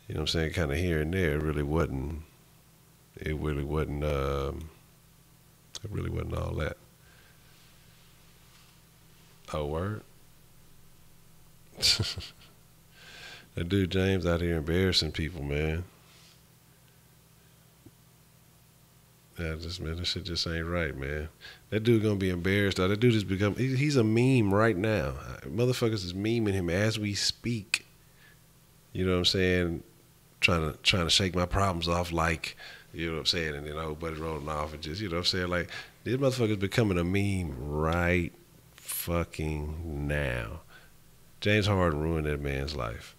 you know what I'm saying, kind of here and there. It really wasn't all that. Oh, word? That dude James out here embarrassing people, man. Man, this shit just ain't right, man. That dude gonna be embarrassed. That dude has become, he's a meme right now. Motherfuckers is memeing him as we speak. You know what I'm saying? Trying to shake my problems off like, you know what I'm saying? And then old buddy rolling off and just, you know what I'm saying? Like, this motherfucker's becoming a meme right fucking now. James Harden ruined that man's life.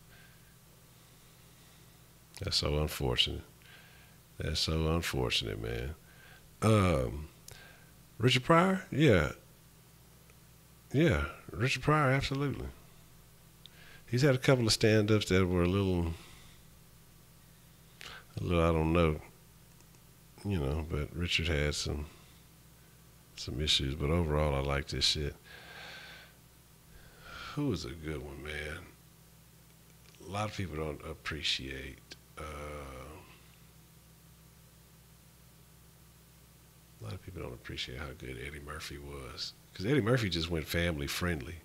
That's so unfortunate. That's so unfortunate, man. Richard Pryor? Yeah. Yeah, Richard Pryor, absolutely. He's had a couple of stand-ups that were a little, I don't know, you know, but Richard had some issues. But overall, I like this shit. Who was a good one, man? A lot of people don't appreciate. A lot of people don't appreciate how good Eddie Murphy was. Because Eddie Murphy just went family friendly.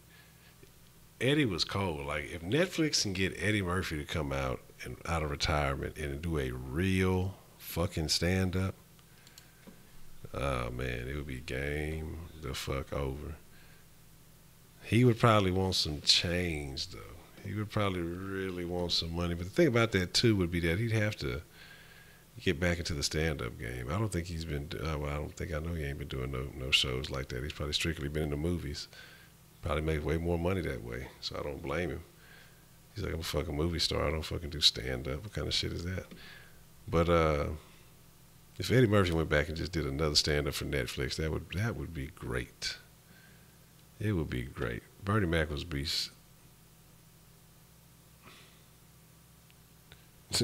Eddie was cold. Like, if Netflix can get Eddie Murphy to come out of retirement and do a real fucking stand-up, oh, man, it would be game the fuck over. He would probably want some change, though. He would probably really want some money. But the thing about that, too, would be that he'd have to get back into the stand-up game. I don't think he's been, I know he ain't been doing no shows like that. He's probably strictly been in the movies. Probably make way more money that way, so I don't blame him. He's like, I'm a fucking movie star. I don't fucking do stand-up. What kind of shit is that? But if Eddie Murphy went back and just did another stand-up for Netflix, that would be great. It would be great. Bernie Mac was beast.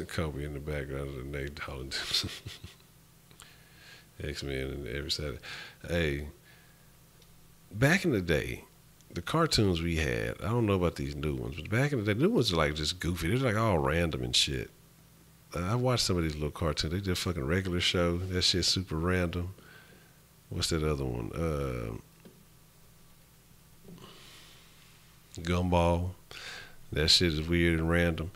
Kobe in the background of the Nate Holland. X-Men and every Saturday. Hey, back in the day, the cartoons we had, I don't know about these new ones, but back in the day, the new ones are like just goofy. They're like all random and shit. I watched some of these little cartoons. They did a fucking regular show. That shit's super random. What's that other one? Gumball. That shit is weird and random.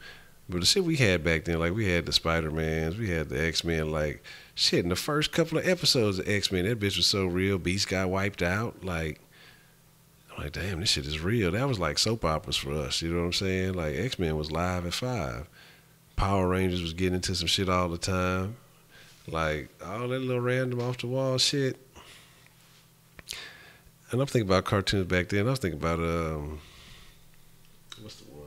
But the shit we had back then, like we had the Spider-Mans, we had the X-Men, like shit, in the first couple of episodes of X-Men, that bitch was so real. Beast got wiped out. Like, I'm like, damn, this shit is real. That was like soap operas for us, you know what I'm saying? Like, X-Men was live at 5. Power Rangers was getting into some shit all the time. Like, all that little random off the wall shit. And I'm thinking about cartoons back then. I was thinking about, what's the one?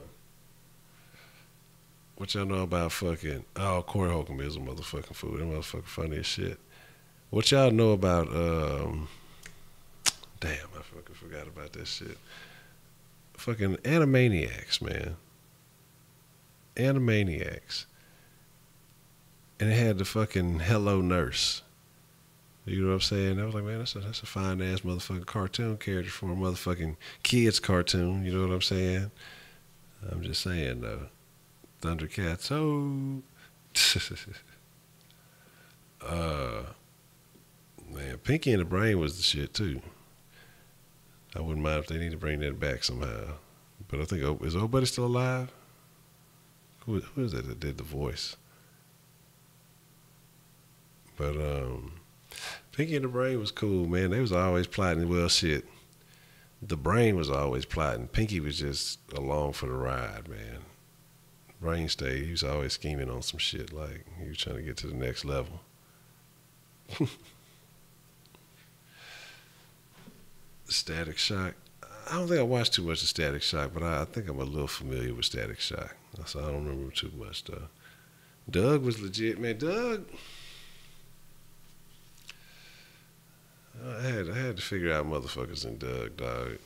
What y'all know about fucking, oh, Corey Holcomb is a motherfucking fool. That motherfucking funny as shit. What y'all know about, damn, I fucking forgot about that shit. Fucking Animaniacs, man. Animaniacs. And it had the fucking Hello Nurse. You know what I'm saying? I was like, man, that's a fine ass motherfucking cartoon character for a motherfucking kids cartoon. You know what I'm saying? I'm just saying though. Thundercats. Oh. Man, Pinky and the Brain was the shit too. I wouldn't mind if they need to bring that back somehow. But I think, is Old Buddy still alive? Who is that did the voice? But Pinky and the Brain was cool, man. They was always plotting. Well, shit. The Brain was always plotting. Pinky was just along for the ride, man. Brain stayed. He was always scheming on some shit. Like, he was trying to get to the next level. Static Shock. I don't think I watched too much of Static Shock, but I think I'm a little familiar with Static Shock. So I don't remember too much, though. Doug was legit, man. Doug, I had to figure out motherfuckers in Doug, dog.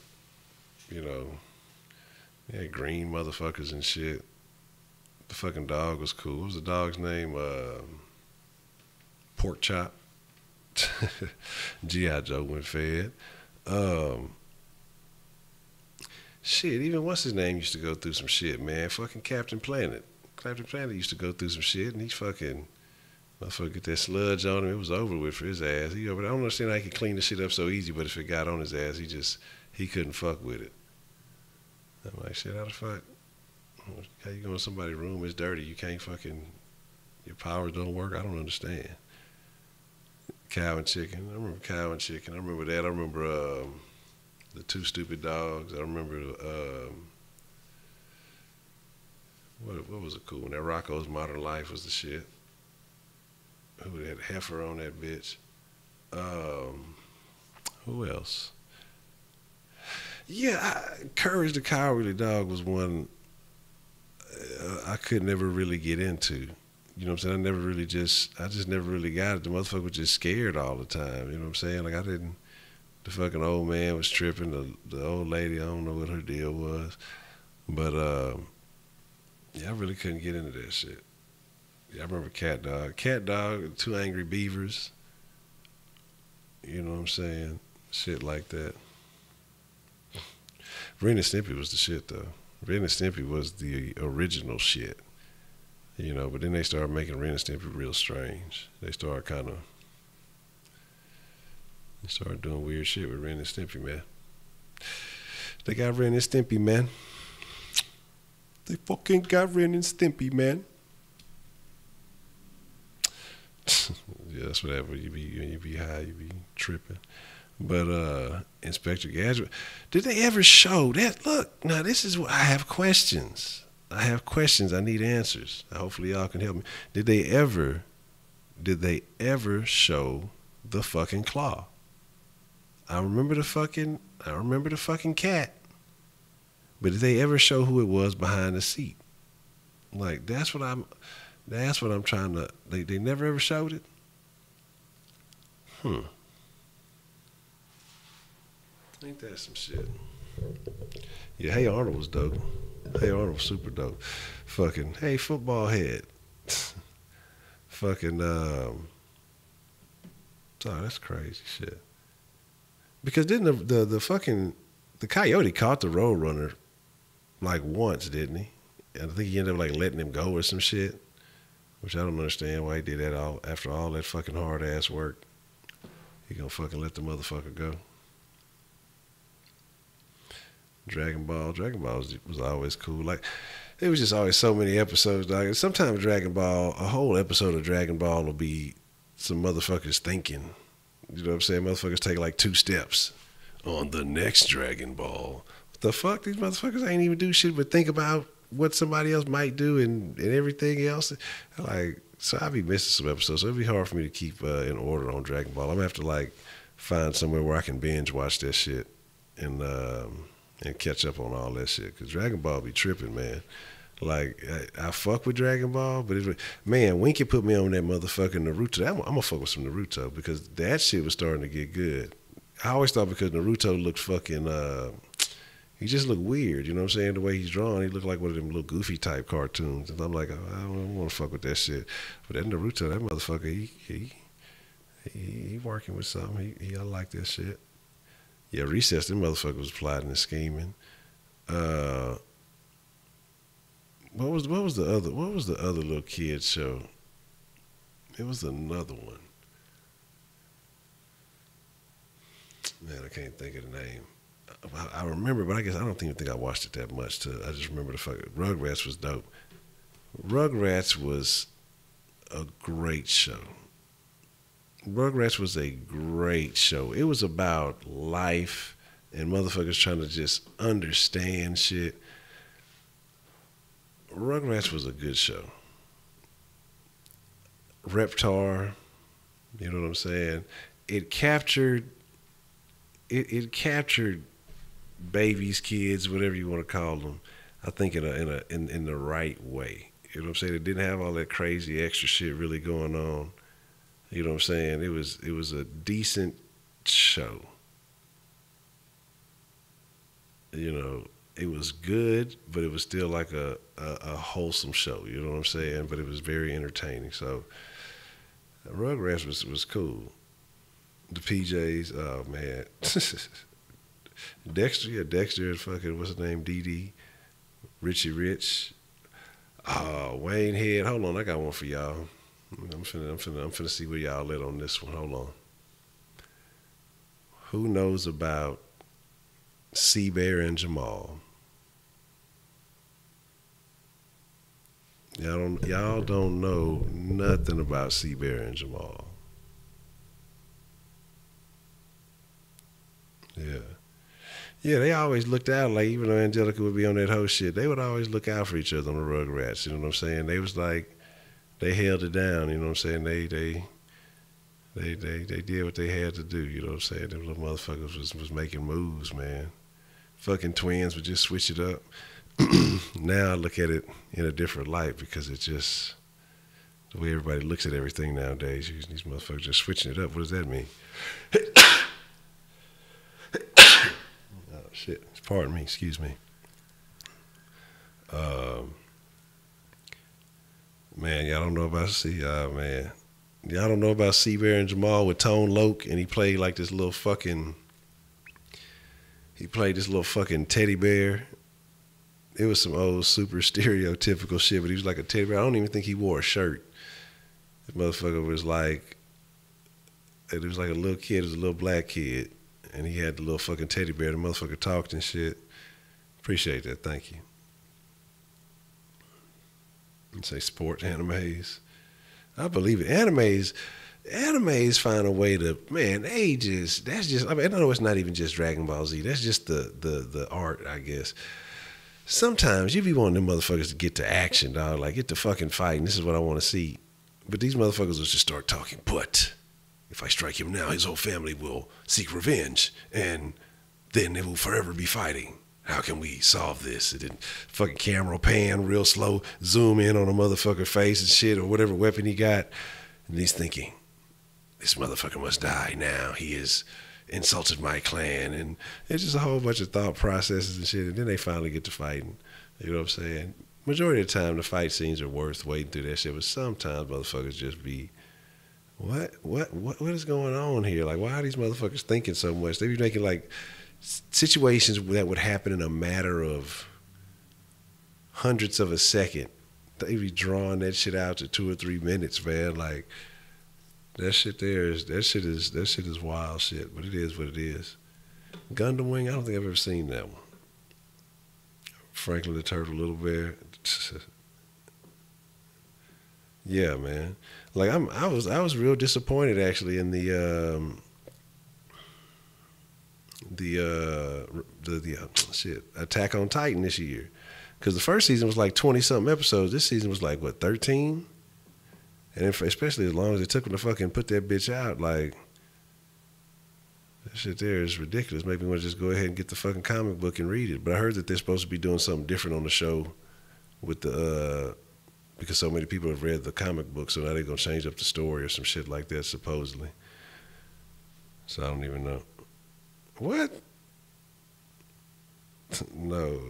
You know, they had green motherfuckers and shit. The fucking dog was cool. What was the dog's name? Pork Chop. G.I. Joe went fed. Shit, even what's his name used to go through some shit, man. Fucking Captain Planet. Captain Planet used to go through some shit, and he fucking motherfucker get that sludge on him. It was over with for his ass. I don't understand how he could clean the shit up so easy, but if it got on his ass, he couldn't fuck with it. I'm like, shit, how the fuck? How you go in somebody's room? It's dirty. You can't fucking, your powers don't work. I don't understand. Cow and Chicken. I remember Cow and Chicken. I remember that. I remember the Two Stupid Dogs. I remember what was it cool? When that Rocco's Modern Life was the shit. Who had Heifer on that bitch? Who else? Yeah, Courage the Cowardly Dog was one I could never really get into. You know what I'm saying? I just never really got it. The motherfucker was just scared all the time. You know what I'm saying? Like, the fucking old man was tripping. The old lady, I don't know what her deal was. But, yeah, I really couldn't get into that shit. Yeah, I remember Cat Dog. Cat Dog, Two Angry Beavers. You know what I'm saying? Shit like that. Ren and Stimpy was the shit, though. Ren and Stimpy was the original shit. You know, but then they started making Ren and Stimpy real strange. They started doing weird shit with Ren and Stimpy, man. They got Ren and Stimpy, man. They fucking got Ren and Stimpy, man. Yeah, that's what happens. You be high, you be tripping. But Inspector Gadget, did they ever show that? Look, now this is what I have questions. I need answers. Hopefully y'all can help me. Did they ever show the fucking claw? I remember the fucking cat. But did they ever show who it was behind the seat? Like, that's what I'm trying to, they never ever showed it? Ain't that some shit? Yeah, Hey Arnold was dope. Hey Arnold was super dope. Fucking, hey football head. Fucking, oh, that's crazy shit. Because didn't the fucking the Coyote caught the Roadrunner like once, didn't he? And I think he ended up like letting him go or some shit, which I don't understand why he did that all after all that fucking hard ass work. He gonna fucking let the motherfucker go. Dragon Ball was always cool. Like, there was just always so many episodes, dog. And sometimes Dragon Ball, a whole episode of Dragon Ball will be some motherfuckers thinking. You know what I'm saying? Motherfuckers take like 2 steps on the next Dragon Ball. What the fuck? These motherfuckers ain't even do shit but think about what somebody else might do and everything else. Like, so I be missing some episodes. So it'd be hard for me to keep in order on Dragon Ball. I'm gonna have to like find somewhere where I can binge watch that shit and catch up on all that shit. Cause Dragon Ball be tripping, man. Like, I fuck with Dragon Ball, but man, Winky put me on that motherfucking Naruto. I'm gonna fuck with some Naruto because that shit was starting to get good. I always thought because Naruto looked fucking, he just looked weird, you know what I'm saying? The way he's drawn, he looked like one of them little goofy type cartoons. And I'm like, I don't want to fuck with that shit. But that Naruto, that motherfucker, he working with something. I like that shit. Yeah, Recess, them motherfucker was plotting and scheming. What was the other little kid show? It was another one. Man, I can't think of the name. I remember, but I guess I don't even think I watched it that much. I just remember the fucking Rugrats was dope. Rugrats was a great show. Rugrats was a great show. It was about life and motherfuckers trying to just understand shit. Rugrats was a good show. Reptar, you know what I'm saying? It captured babies, kids, whatever you want to call them, I think in the right way. You know what I'm saying? It didn't have all that crazy extra shit really going on. You know what I'm saying? It was a decent show. You know, it was good, but it was still like a wholesome show. You know what I'm saying? But it was very entertaining. So Rugrats was cool. The PJs, oh man. Dexter, fucking, what's his name? DD, Richie Rich, Wayne Head. Hold on, I got one for y'all. I'm finna see where y'all at on this one. Hold on. Who knows about C-Bear and Jamal? Y'all don't know nothing about C-Bear and Jamal. Yeah, they always looked out, like, even though Angelica would be on that whole shit, they would always look out for each other on the Rugrats, you know what I'm saying? They was like, they held it down, you know what I'm saying? They did what they had to do, you know what I'm saying? Them little motherfuckers was making moves, man. Fucking twins would just switch it up. Now I look at it in a different light because it's just the way everybody looks at everything nowadays. These motherfuckers just switching it up. What does that mean? Shit, pardon me, excuse me. Man, y'all don't know about y'all don't know about C-Bear and Jamal with Tone Loc, and he played this little fucking teddy bear. It was some old super stereotypical shit, but he was like a teddy bear. I don't even think he wore a shirt. The motherfucker was like, it was like a little kid, it was a little black kid. And he had the little fucking teddy bear. The motherfucker talked and shit. Appreciate that. Thank you. And say sports animes. I believe it. Animes find a way to, man, that's just, I mean, I know it's not even just Dragon Ball Z. That's just the art, I guess. Sometimes you be wanting them motherfuckers to get to action, dog. Like, get to fucking fighting. This is what I want to see. But these motherfuckers will just start talking. But if I strike him now, his whole family will seek revenge, and then they will forever be fighting. How can we solve this? And then fucking camera pan real slow, zoom in on a motherfucker face and shit, or whatever weapon he got. And he's thinking, this motherfucker must die now. He has insulted my clan. And it's just a whole bunch of thought processes and shit. And then they finally get to fighting. You know what I'm saying? Majority of the time, the fight scenes are worth waiting through that shit. But sometimes motherfuckers just be, what is going on here? Like, why are these motherfuckers thinking so much? They be making like situations that would happen in a matter of hundredths of a second. They be drawing that shit out to 2 or 3 minutes, man. Like that shit is wild shit. But it is what it is. Gundam Wing, I don't think I've ever seen that one. Franklin the Turtle, Little Bear. Yeah, man. Like I was real disappointed actually in the Attack on Titan this year, because the first season was like 20 something episodes. This season was like what, 13, and especially as long as it took them to fucking put that bitch out, like that shit there is ridiculous. Make me want to just go ahead and get the fucking comic book and read it. But I heard that they're supposed to be doing something different on the show with the because so many people have read the comic book, so now they're gonna change up the story or some shit like that supposedly. So I don't even know. What? No.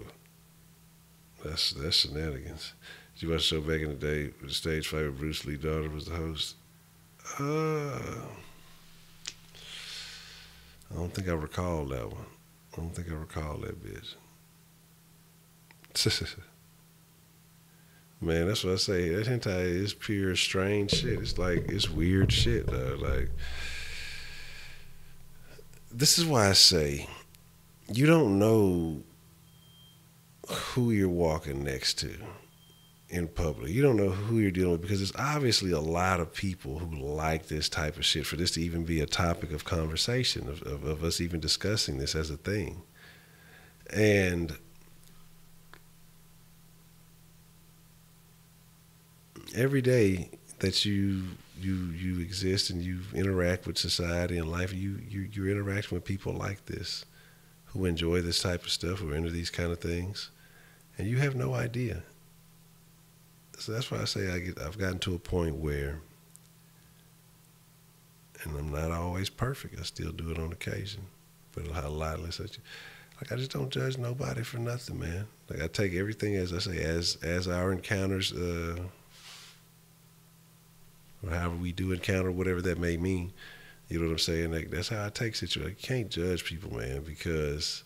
That's shenanigans. Did you watch the show back in the day with the stage fight where Bruce Lee's daughter was the host? I don't think I recall that one. I don't think I recall that bitch. Man, that's what I say. That hentai is pure strange shit. It's like, it's weird shit, though. Like, this is why I say, you don't know who you're walking next to in public. You don't know who you're dealing with, because there's obviously a lot of people who like this type of shit for this to even be a topic of conversation, of us even discussing this as a thing. And every day that you exist and you interact with society and life, you're interacting with people like this, who enjoy this type of stuff, who are into these kind of things, and you have no idea. So that's why I say I've gotten to a point where, and I'm not always perfect, I still do it on occasion, but a lot less at you. Like, I just don't judge nobody for nothing, man. Like, I take everything, as I say, as our encounters, or however we do encounter, whatever that may mean. You know what I'm saying? Like, that's how I take situations. You can't judge people, man, because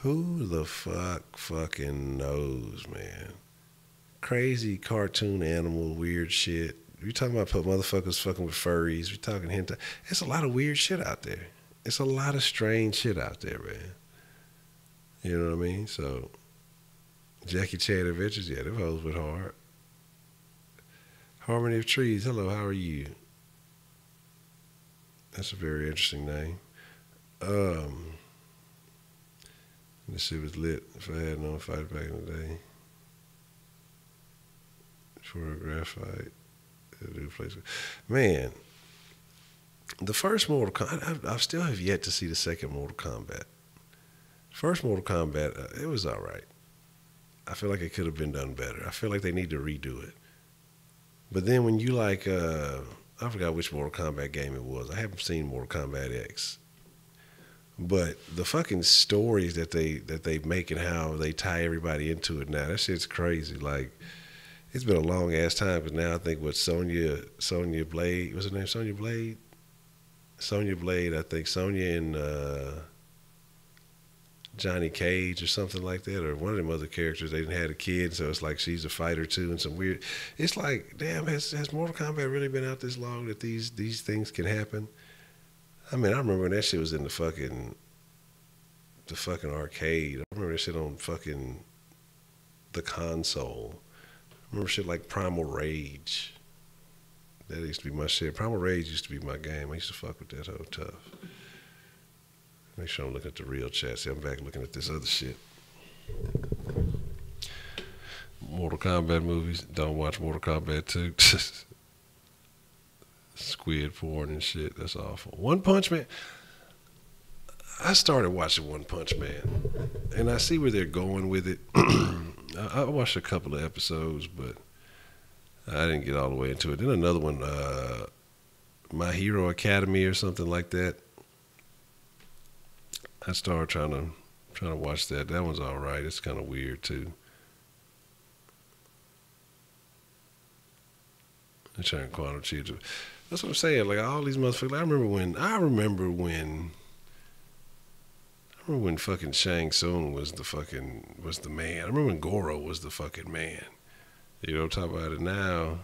who the fuck fucking knows, man? Crazy cartoon animal, weird shit. We're talking about motherfuckers fucking with furries. We're talking hentai. It's a lot of weird shit out there. It's a lot of strange shit out there, man. You know what I mean? So, Jackie Chan Adventures, yeah, them hoes went hard. Harmony of Trees, hello, how are you? That's a very interesting name. This shit was lit. If I had known fight back in the day. For a graphite. Man, the first Mortal Kombat, I still have yet to see the second Mortal Kombat. First Mortal Kombat, it was all right. I feel like it could have been done better. I feel like they need to redo it. But then when you like, I forgot which Mortal Kombat game it was. I haven't seen Mortal Kombat X. But the fucking stories that they make and how they tie everybody into it now, that shit's crazy. Like, it's been a long ass time, but now I think what Sonya Blade, what's her name? Sonya Blade? Sonya Blade, I think Sonya and Johnny Cage or something like that, or one of them other characters, they didn't have a kid, so it's like she's a fighter too, and some weird. It's like, damn, has Mortal Kombat really been out this long that these things can happen? I mean, I remember when that shit was in the fucking arcade. I remember that shit on fucking the console. I remember shit like Primal Rage. That used to be my shit. Primal Rage used to be my game. I used to fuck with that whole tough. Make sure I'm looking at the real chat. See, I'm back looking at this other shit. Mortal Kombat movies. Don't watch Mortal Kombat 2. Squid porn and shit. That's awful. One Punch Man. I started watching One Punch Man, and I see where they're going with it. I watched a couple of episodes, but I didn't get all the way into it. Then another one, My Hero Academy or something like that. I started trying to watch that. That one's all right. It's kind of weird too. I'm trying Quantum Cheetah. That's what I'm saying. Like all these motherfuckers. I remember when remember when fucking Shang Tsung was the man. I remember when Goro was the fucking man. You know, talk about it now.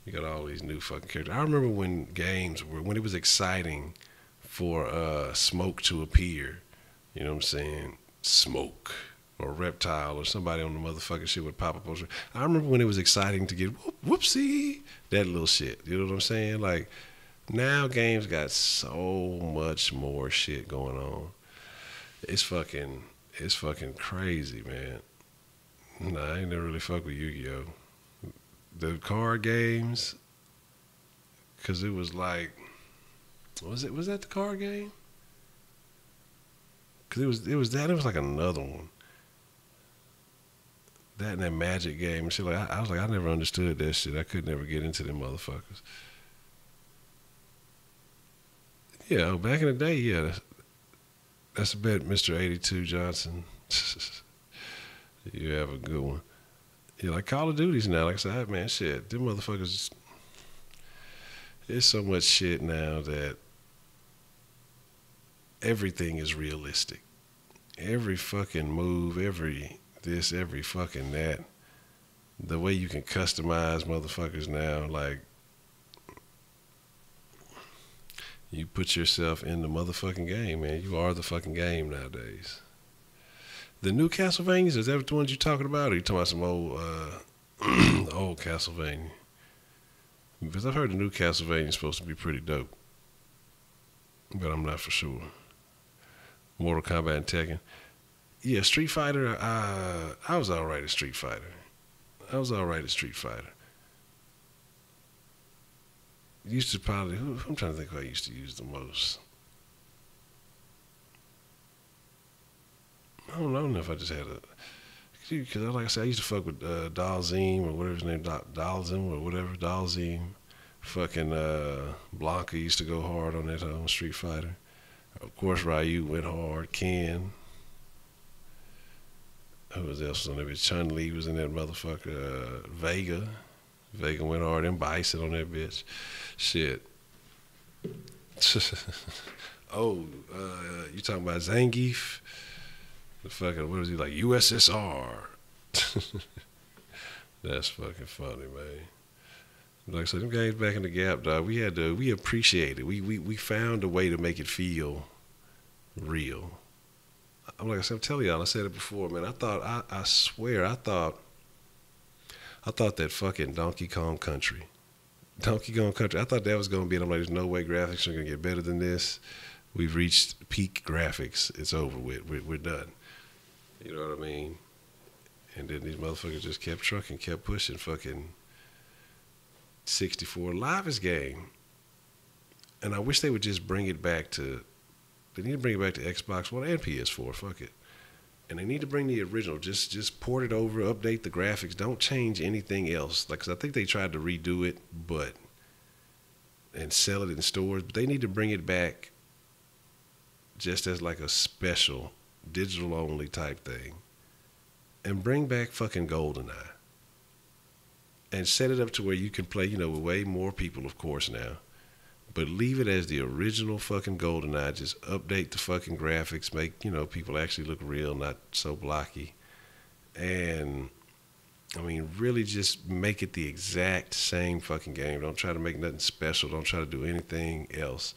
You got all these new fucking characters. I remember when when it was exciting for Smoke to appear. You know what I'm saying? Smoke or Reptile or somebody on the motherfucking shit would pop up. I remember when it was exciting to get whoopsie, that little shit. You know what I'm saying? Like, now games got so much more shit going on. It's fucking crazy, man. Nah, I ain't never really fuck with Yu-Gi-Oh. The card games, cause it was like, was that the card game? Cause it was like another one. That and that Magic game and shit. Like I was like, I never understood that shit. I could never get into them motherfuckers. Yeah, back in the day, yeah. That's a bet, Mr. 82 Johnson. You have a good one. Yeah, like Call of Duty's now. Like I said, man, shit, them motherfuckers. There's so much shit now that everything is realistic. Every fucking move, every this, every fucking that. The way you can customize motherfuckers now, like, you put yourself in the motherfucking game, man. You are the fucking game nowadays. The new Castlevanias, is that the ones you talking about? Or are you talking about some old, old Castlevania? Because I've heard the new Castlevania is supposed to be pretty dope. But I'm not for sure. Mortal Kombat and Tekken. Yeah, Street Fighter, I was alright at Street Fighter. Used to probably, I'm trying to think who I used to use the most. I don't know if I just had because like I said, I used to fuck with Dalzim or whatever his name, Dalzim or whatever, Dalzim. Fucking Blanca used to go hard on that Street Fighter. Of course, Ryu went hard. Ken. Who else was on there? Chun-Li was in that motherfucker. Vega went hard. And Bison on that bitch. Shit. You talking about Zangief? The fucking, what was he like? USSR. That's fucking funny, man. Like I said, them games back in the Gap, dog, we appreciate it. We found a way to make it feel real. I'm like I said, I'm telling y'all, I said it before, man. I swear, I thought that fucking Donkey Kong Country, I thought that was going to be it. I'm like, there's no way graphics are going to get better than this. We've reached peak graphics. It's over with. We're done. You know what I mean? And then these motherfuckers just kept trucking, kept pushing. Fucking 64 livest game. And I wish they would just bring it back to. They need to bring it back to Xbox One and PS4. Fuck it. And they need to bring the original. Just port it over, update the graphics. Don't change anything else. Like, 'cause I think they tried to redo it, and sell it in stores. But they need to bring it back just as like a special digital only type thing. And bring back fucking GoldenEye. And set it up to where you can play, with way more people, of course, now. But leave it as the original fucking GoldenEye. Just update the fucking graphics. Make, people actually look real, not so blocky. And, I mean, really just make it the exact same fucking game. Don't try to make nothing special. Don't try to do anything else.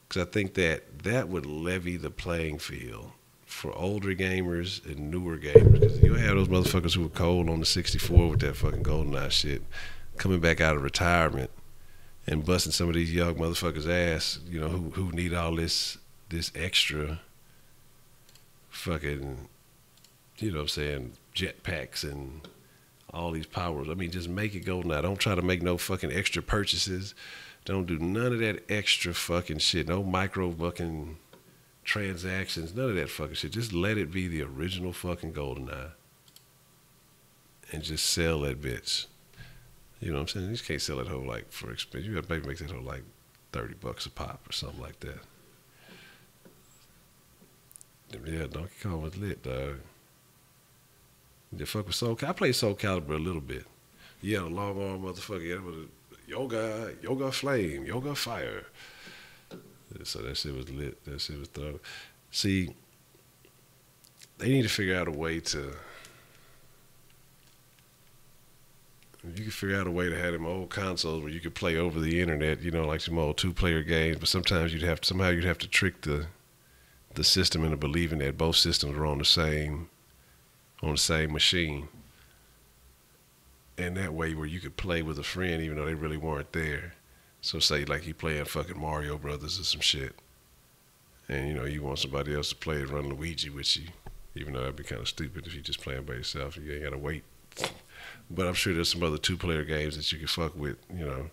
Because I think that would levy the playing field for older gamers and newer gamers. Because you'll have those motherfuckers who were cold on the 64 with that fucking GoldenEye shit coming back out of retirement and busting some of these young motherfuckers' ass, who need all this extra fucking, what I'm saying, jetpacks and all these powers. I mean, just make it GoldenEye. Don't try to make no fucking extra purchases. Don't do none of that extra fucking shit. No micro fucking transactions. None of that fucking shit. Just let it be the original fucking GoldenEye. And just sell that bitch. You know what I'm saying? You just can't sell that whole like for expense. You gotta maybe make that whole like $30 a pop or something like that. Yeah, Donkey Kong was lit, dog. Yeah, fuck with Soul Calibur. I played Soul Calibur a little bit. Yeah, the long arm motherfucker. Yeah, with a Yoga Flame, Yoga Fire. So that shit was lit. That shit was thorough. See, they need to figure out a way to. You could figure out a way to have them old consoles where you could play over the internet, you know, like some old 2-player games. But sometimes you'd have to trick the system into believing that both systems were on the same machine, and that way where you could play with a friend even though they really weren't there. So say like you playing fucking Mario Brothers or some shit, and you know you want somebody else to play and run Luigi with you, even though that'd be kind of stupid if you're just playing by yourself. You ain't gotta wait. But I'm sure there's some other 2-player games that you can fuck with, you know,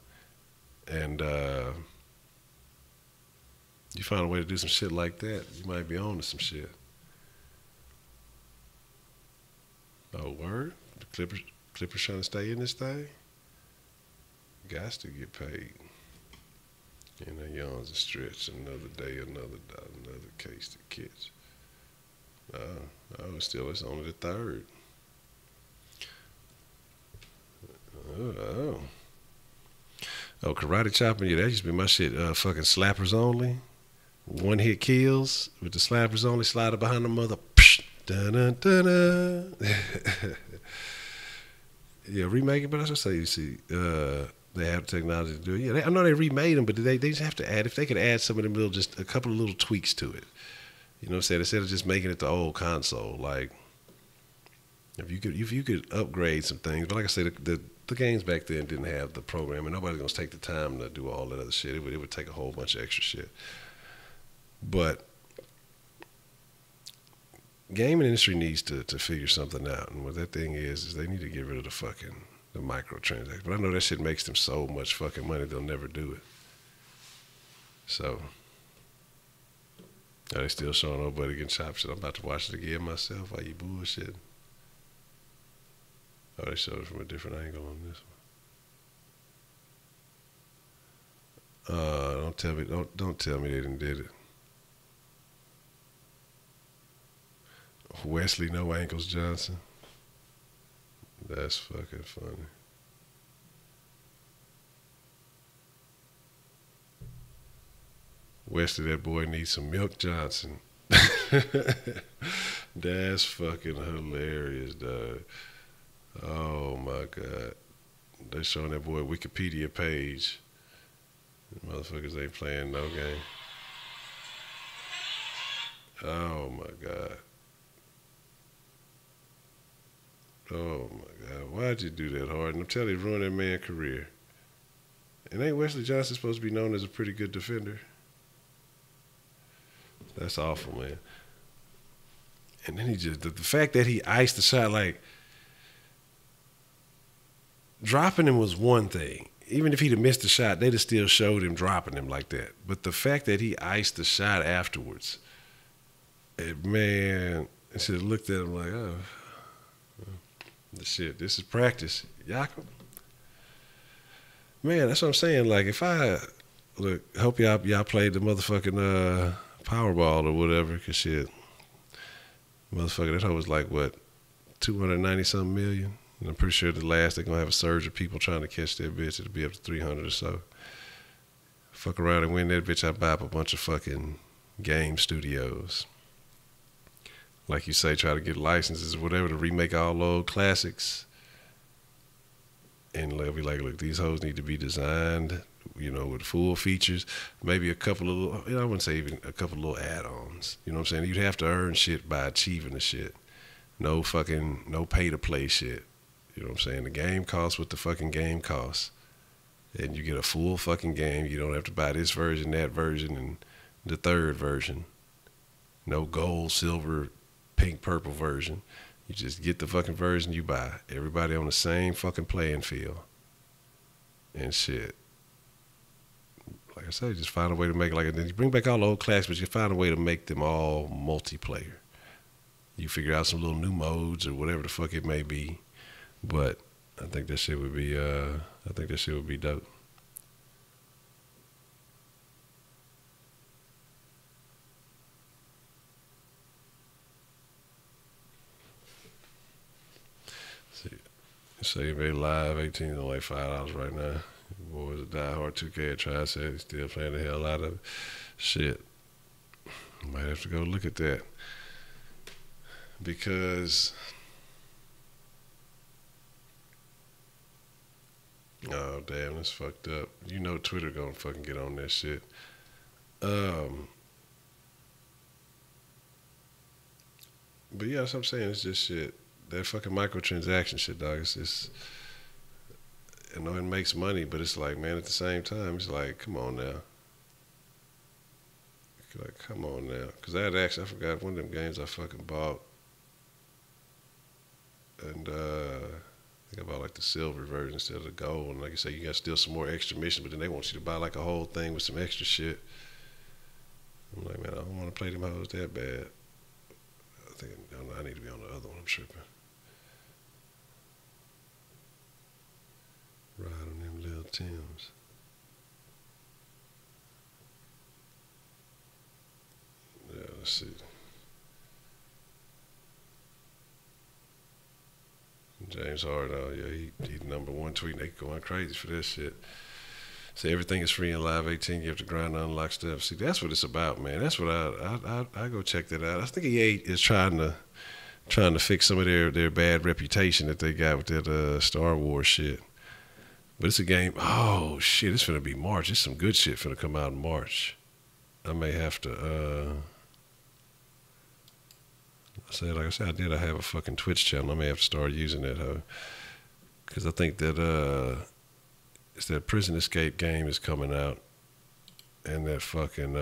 and you find a way to do some shit like that, you might be on to some shit. Oh, word? The Clippers trying to stay in this thing? Gots to get paid. And the yawns a stretch. Another day, another case to catch. It's only the third. Oh, karate chopping, yeah, that used to be my shit. Fucking slappers only. 1-hit kills with the slappers only. Slider behind the mother. Yeah, remake it, but I should say, you see, they have the technology to do it. Yeah, I know they remade them, but they just have to add, if they could add some of them little, just a couple of little tweaks to it. You know what I'm saying? Instead of just making it the old console, like, if you could upgrade some things, but like I said, the games back then didn't have the program, and nobody's gonna take the time to do all that other shit. It would take a whole bunch of extra shit. But gaming industry needs to figure something out, and what that thing is they need to get rid of the microtransactions. But I know that shit makes them so much fucking money they'll never do it. So are they still showing nobody getting chopped shit? I'm about to watch it again myself while you bullshit. Oh, they showed it from a different angle on this one. Don't tell me they didn't did it. Wesley No Ankles Johnson. That's fucking funny. Wesley, that boy needs some milk Johnson. That's fucking hilarious, dog. Oh my God. They showing that boy Wikipedia page. Motherfuckers ain't playing no game. Oh my God. Oh my God. Why'd you do that, Harden? I'm telling you, ruin that man's career. And ain't Wesley Johnson supposed to be known as a pretty good defender? That's awful, man. And then he just, the fact that he iced the shot, like, dropping him was one thing. Even if he'd have missed the shot, they'd have still showed him dropping him like that. But the fact that he iced the shot afterwards, man, I should have looked at him like, oh, shit, this is practice. Yakum. Man, that's what I'm saying. Like, if I, look, hope y'all played the motherfucking Powerball or whatever, because shit, motherfucker, that hoe was like, what, 290-something million? And I'm pretty sure at the last they're going to have a surge of people trying to catch that bitch. It'll be up to 300 or so. Fuck around and win that bitch, I buy up a bunch of fucking game studios. Like you say, try to get licenses or whatever to remake all old classics. And they'll be like, look, these hoes need to be designed, you know, with full features. Maybe a couple of little, you know, I wouldn't say even a couple of little add-ons. You know what I'm saying? You'd have to earn shit by achieving the shit. No pay-to-play shit. You know what I'm saying? The game costs what the fucking game costs. And you get a full fucking game. You don't have to buy this version, that version, and the third version. No gold, silver, pink, purple version. You just get the fucking version you buy. Everybody on the same fucking playing field. And shit. Like I said, just find a way to make it like it. Then you bring back all the old classics, but you find a way to make them all multiplayer. You figure out some little new modes or whatever the fuck it may be. But I think that shit would be dope. See, NBA Live 18 is like $5 right now. Boys a diehard 2K at Tri said he's still playing the hell out of it. Shit. Might have to go look at that. Because, oh damn, that's fucked up. You know Twitter gonna fucking get on that shit. But yeah, that's what I'm saying. It's just shit. That fucking microtransaction shit, dog. It's just, I know it makes money, but it's like, man, at the same time, it's like, come on now. Like, come on now. Because I forgot one of them games I fucking bought. And I think I bought like the silver version instead of the gold. And like you say, you got still some more extra missions, but then they want you to buy like a whole thing with some extra shit. I'm like, man, I don't want to play them hoes that bad. I think I need to be on the other one. I'm tripping. Ride on them little Tims. Yeah, let's see. James Harden, oh yeah, he number one tweet. They going crazy for this shit. Say everything is free in Live 18. You have to grind to unlock stuff. See, that's what it's about, man. That's what I go check that out. I think EA is trying to fix some of their bad reputation that they got with that Star Wars shit. But it's a game. Oh shit, it's gonna be March. It's some good shit finna come out in March. I may have to. Like I said, I have a fucking Twitch channel. I may have to start using that, huh? Because I think that it's that Prison Escape game is coming out, and that fucking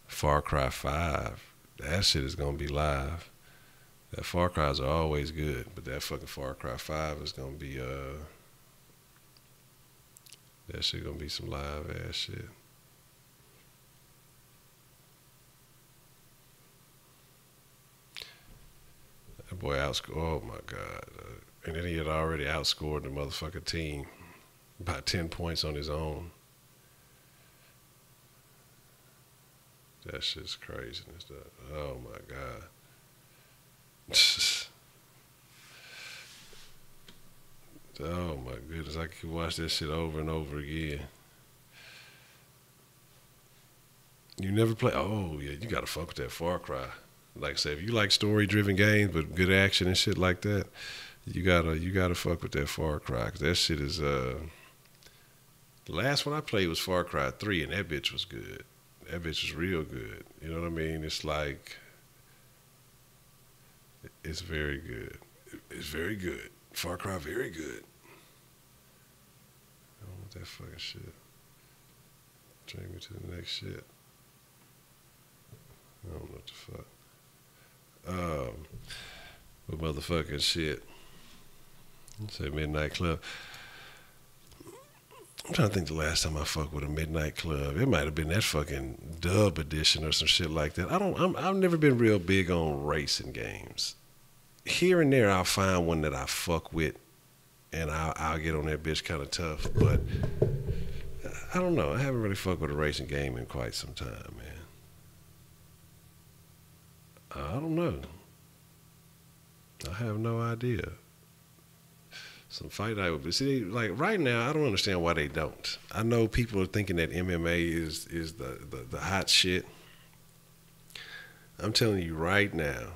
Far Cry 5. That shit is gonna be live. That Far Cries are always good, but that fucking Far Cry 5 is gonna be that shit gonna be some live ass shit. That boy outscored. Oh my god! And then he had already outscored the motherfucking team by 10 points on his own. That shit's craziness. Oh my god! Oh my goodness! I could watch that shit over and over again. You never play? Oh yeah, you gotta fuck with that Far Cry. Like I say, if you like story-driven games with good action and shit like that, you gotta fuck with that Far Cry. Cause that shit is the last one I played was Far Cry 3, and that bitch was good. That bitch was real good. You know what I mean? It's like, it's very good. It's very good. Far Cry, very good. I don't want that fucking shit. Take me to the next shit. I don't know what the fuck. But motherfucking shit. Say Midnight Club. I'm trying to think the last time I fucked with a Midnight Club. It might have been that fucking dub edition or some shit like that. I've never been real big on racing games. Here and there I'll find one that I fuck with and I'll get on that bitch kind of tough, but I don't know. I haven't really fucked with a racing game in quite some time, man. I don't know. I have no idea. Some fight night would be. See, like right now, I don't understand why they don't. I know people are thinking that MMA is the hot shit. I'm telling you right now,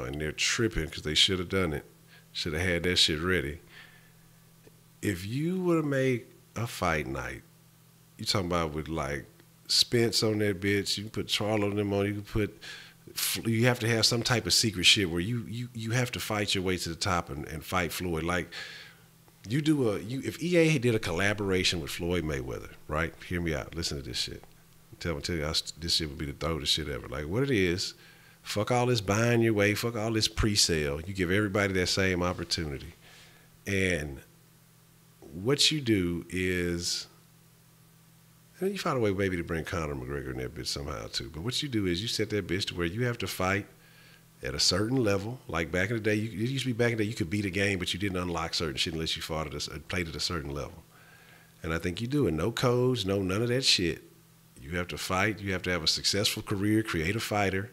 and they're tripping because they should have done it. Should have had that shit ready. If you would have made a fight night, you talking about with like Spence on that bitch, you can put Charlo on them on, you have to have some type of secret shit where you have to fight your way to the top and fight Floyd. Like if EA did a collaboration with Floyd Mayweather, right? Hear me out. Listen to this shit. Tell you this shit would be the dopest shit ever. Like what it is, fuck all this buying your way, fuck all this pre-sale. You give everybody that same opportunity. And what you do is, and you find a way maybe to bring Conor McGregor in that bitch somehow too. But what you do is you set that bitch to where you have to fight at a certain level. Like back in the day, it used to be back in the day you could beat a game, but you didn't unlock certain shit unless you played at a certain level. And I think you do it. No codes, none of that shit. You have to fight. You have to have a successful career, create a fighter,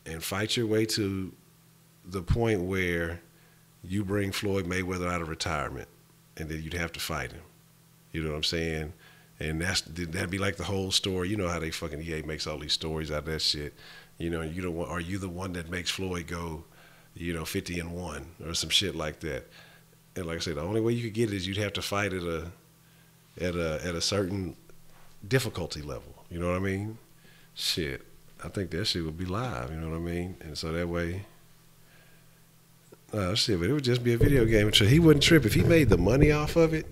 and fight your way to the point where you bring Floyd Mayweather out of retirement, and then you'd have to fight him. You know what I'm saying? And that'd be like the whole story. You know how they fucking EA makes all these stories out of that shit. You know, you don't want, are you the one that makes Floyd go, 50-1 or some shit like that? And like I said, the only way you could get it is you'd have to fight at a certain difficulty level. You know what I mean? Shit, I think that shit would be live. You know what I mean? And so that way, shit, but it would just be a video game. So he wouldn't trip if he made the money off of it.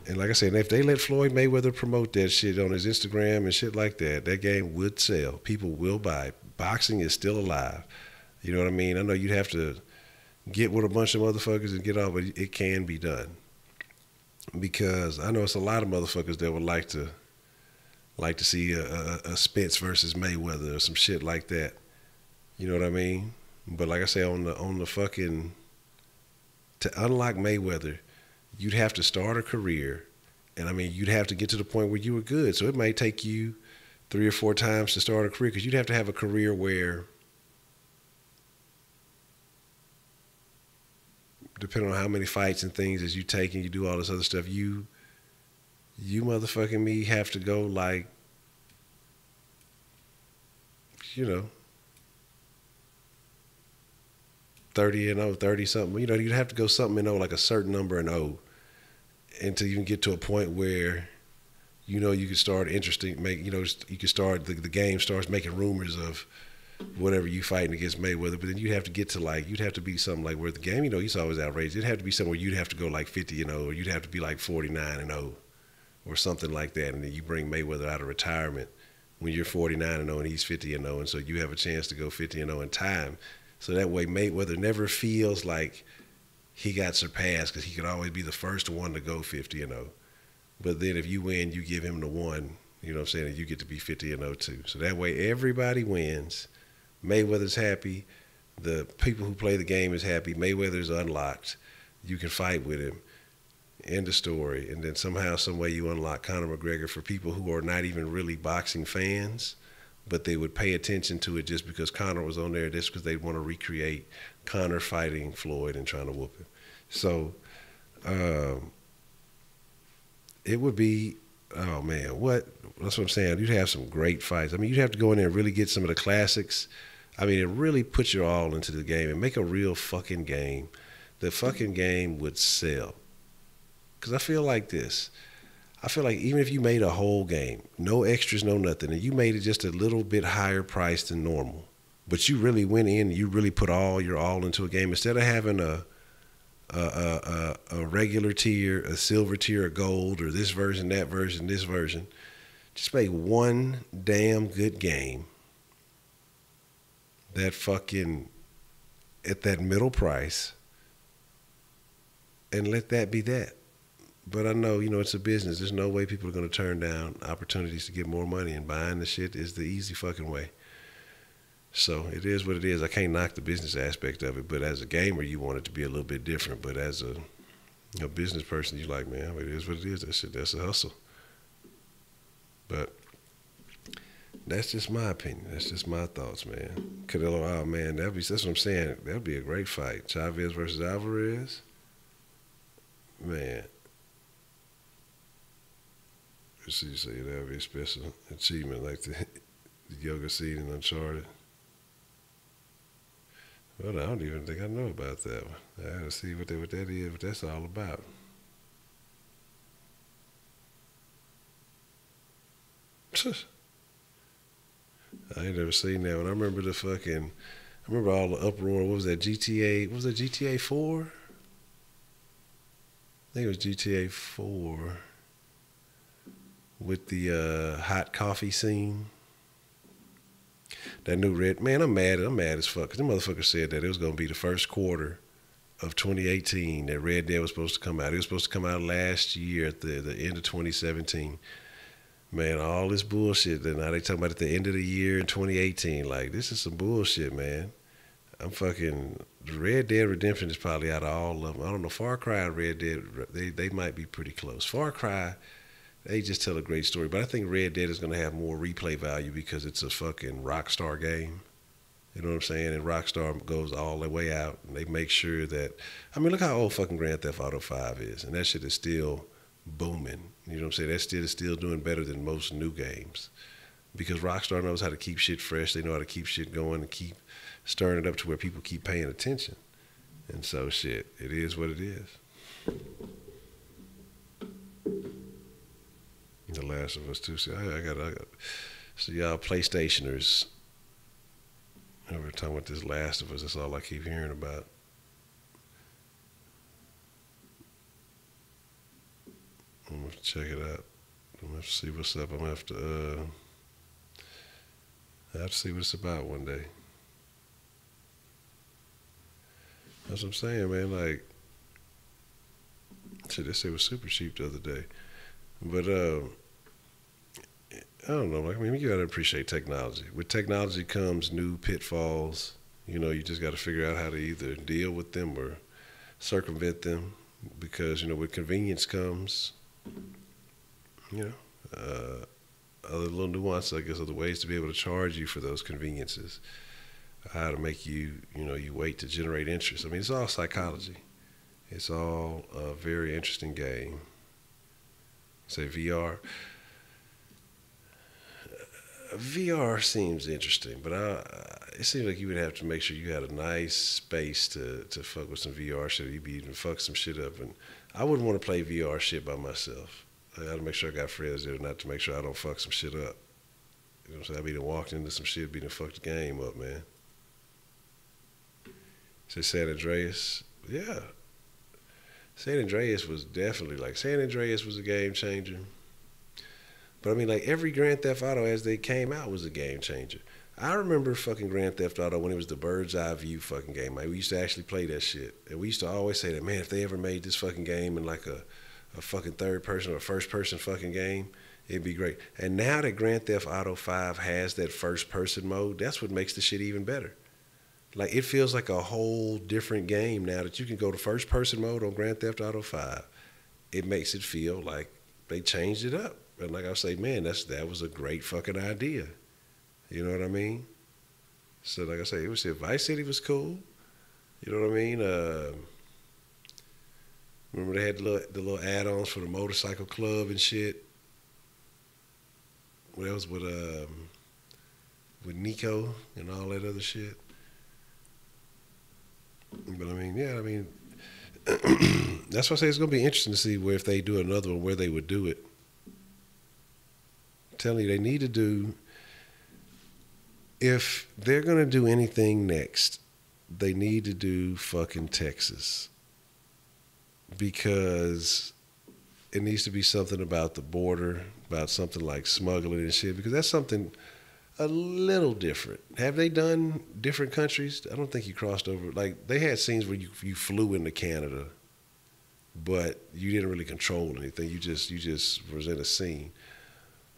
And like I said, if they let Floyd Mayweather promote that shit on his Instagram and shit like that, that game would sell. People will buy. Boxing is still alive. You know what I mean? I know you'd have to get with a bunch of motherfuckers and get off, but it can be done. Because I know it's a lot of motherfuckers that would like to see a Spence versus Mayweather or some shit like that. You know what I mean? But like I say, on the fucking, to unlock Mayweather, you'd have to start a career, and I mean, you'd have to get to the point where you were good. So it may take you 3 or 4 times to start a career, because you'd have to have a career where, depending on how many fights and things as you take and you do all this other stuff, you motherfucking me have to go like, 30-0, 30 something. You'd have to go something like a certain number and 0, until you can get to a point where, you can start you can start, the game starts making rumors of whatever you fighting against Mayweather. But then you'd have to get to you'd have to be something like where the game, it's always outrageous. It'd have to be somewhere you'd have to go like 50-0, or you'd have to be like 49-0 or something like that. And then you bring Mayweather out of retirement when you're 49-0 and he's 50-0. And so you have a chance to go 50-0 in time. So that way Mayweather never feels like he got surpassed, because he could always be the first one to go 50-0. But then if you win, you give him the one, you know what I'm saying, and you get to be 50-0 too. So that way everybody wins. Mayweather's happy. The people who play the game is happy. Mayweather's unlocked. You can fight with him. End of story. And then somehow, some way you unlock Conor McGregor for people who are not even really boxing fans, but they would pay attention to it just because Conor was on there, just because they want to recreate Conor fighting Floyd and trying to whoop him. So it would be, oh man, that's what I'm saying. You'd have some great fights. I mean, you'd have to go in there and really get some of the classics. I mean, it really put your all into the game and make a real fucking game. The fucking game would sell. Because I feel like this. I feel like even if you made a whole game, no extras, no nothing, and you made it just a little bit higher price than normal, but you really went in and you really put all your all into a game, instead of having a regular tier, a silver tier, a gold, or this version, that version, this version, just make one damn good game that fucking at that middle price, and let that be that. But I know, it's a business. There's no way people are going to turn down opportunities to get more money, and buying the shit is the easy fucking way. So it is what it is. I can't knock the business aspect of it, but as a gamer, you want it to be a little bit different. But as a business person, you're like, man, it is what it is. That shit, that's a hustle. But that's just my opinion. That's just my thoughts, man. Canelo, oh man, that's what I'm saying. That'd be a great fight. Chavez versus Alvarez, man. You say that would be a special achievement, like the yoga scene in Uncharted. Well, I don't even think I know about that one. I gotta see what that is, what that's all about. I ain't never seen that one. I remember all the uproar. What was that, GTA? What was that, GTA 4? I think it was GTA 4. With the hot coffee scene. That new Red, man, I'm mad as fuck. Cause the motherfucker said that it was gonna be the first quarter of 2018 that Red Dead was supposed to come out. It was supposed to come out last year at the end of 2017. Man, all this bullshit that now they talking about at the end of the year in 2018. Like, this is some bullshit, man. I'm fucking, Red Dead Redemption is probably out of all of them. I don't know, Far Cry and Red Dead, they might be pretty close. Far Cry, they just tell a great story, but I think Red Dead is going to have more replay value because it's a fucking Rockstar game. You know what I'm saying? And Rockstar goes all the way out, and they make sure that, I mean, look how old fucking Grand Theft Auto 5 is, and that shit is still booming. You know what I'm saying? That is still doing better than most new games. Because Rockstar knows how to keep shit fresh. They know how to keep shit going and keep stirring it up to where people keep paying attention. And so shit, it is what it is. The Last of Us 2. See, I got. So y'all PlayStationers, every time with this Last of Us, that's all I keep hearing about. I'm gonna have to check it out. I'm gonna have to see what's up. I'm gonna have to see what it's about one day. That's what I'm saying, man. Like, shit, they say it was super cheap the other day. But I don't know. Like, I mean, you gotta appreciate technology. With technology comes new pitfalls. You know, you just gotta figure out how to either deal with them or circumvent them. Because, you know, with convenience comes, you know, other little nuance, I guess, other ways to be able to charge you for those conveniences. How to make you, you know, you wait to generate interest. I mean, it's all psychology. It's all a very interesting game. Say VR. VR seems interesting, but it seems like you would have to make sure you had a nice space to fuck with some VR shit. You'd be even fuck some shit up, and I wouldn't want to play VR shit by myself. I gotta make sure I got friends there, not to make sure I don't fuck some shit up. You know what I'm saying? I be done walked into some shit, be done fucked the game up, man. Say San Andreas, yeah. San Andreas was definitely like San Andreas was a game changer. But I mean, like every Grand Theft Auto as they came out was a game changer. I remember fucking Grand Theft Auto when it was the bird's eye view fucking game. Like we used to actually play that shit, and we used to always say that, man, if they ever made this fucking game in like a fucking third person or first person fucking game, it'd be great. And now that Grand Theft Auto 5 has that first person mode, that's what makes the shit even better. Like it feels like a whole different game now that you can go to first person mode on Grand Theft Auto 5. It makes it feel like they changed it up. And like I say, man, that was a great fucking idea. You know what I mean? So like I say, it was Vice City was cool. You know what I mean? Remember they had the little add-ons for the motorcycle club and shit. Well, that was with Nico and all that other shit. But I mean, yeah, I mean, that's why I say it's gonna be interesting to see where if they do another one, where they would do it. I'm telling you, they need to do. If they're gonna do anything next, they need to do fucking Texas. Because it needs to be something about the border, about something like smuggling and shit, because that's something a little different. Have they done different countries? I don't think you crossed over. Like, they had scenes where you flew into Canada, but you didn't really control anything. You just was in a scene.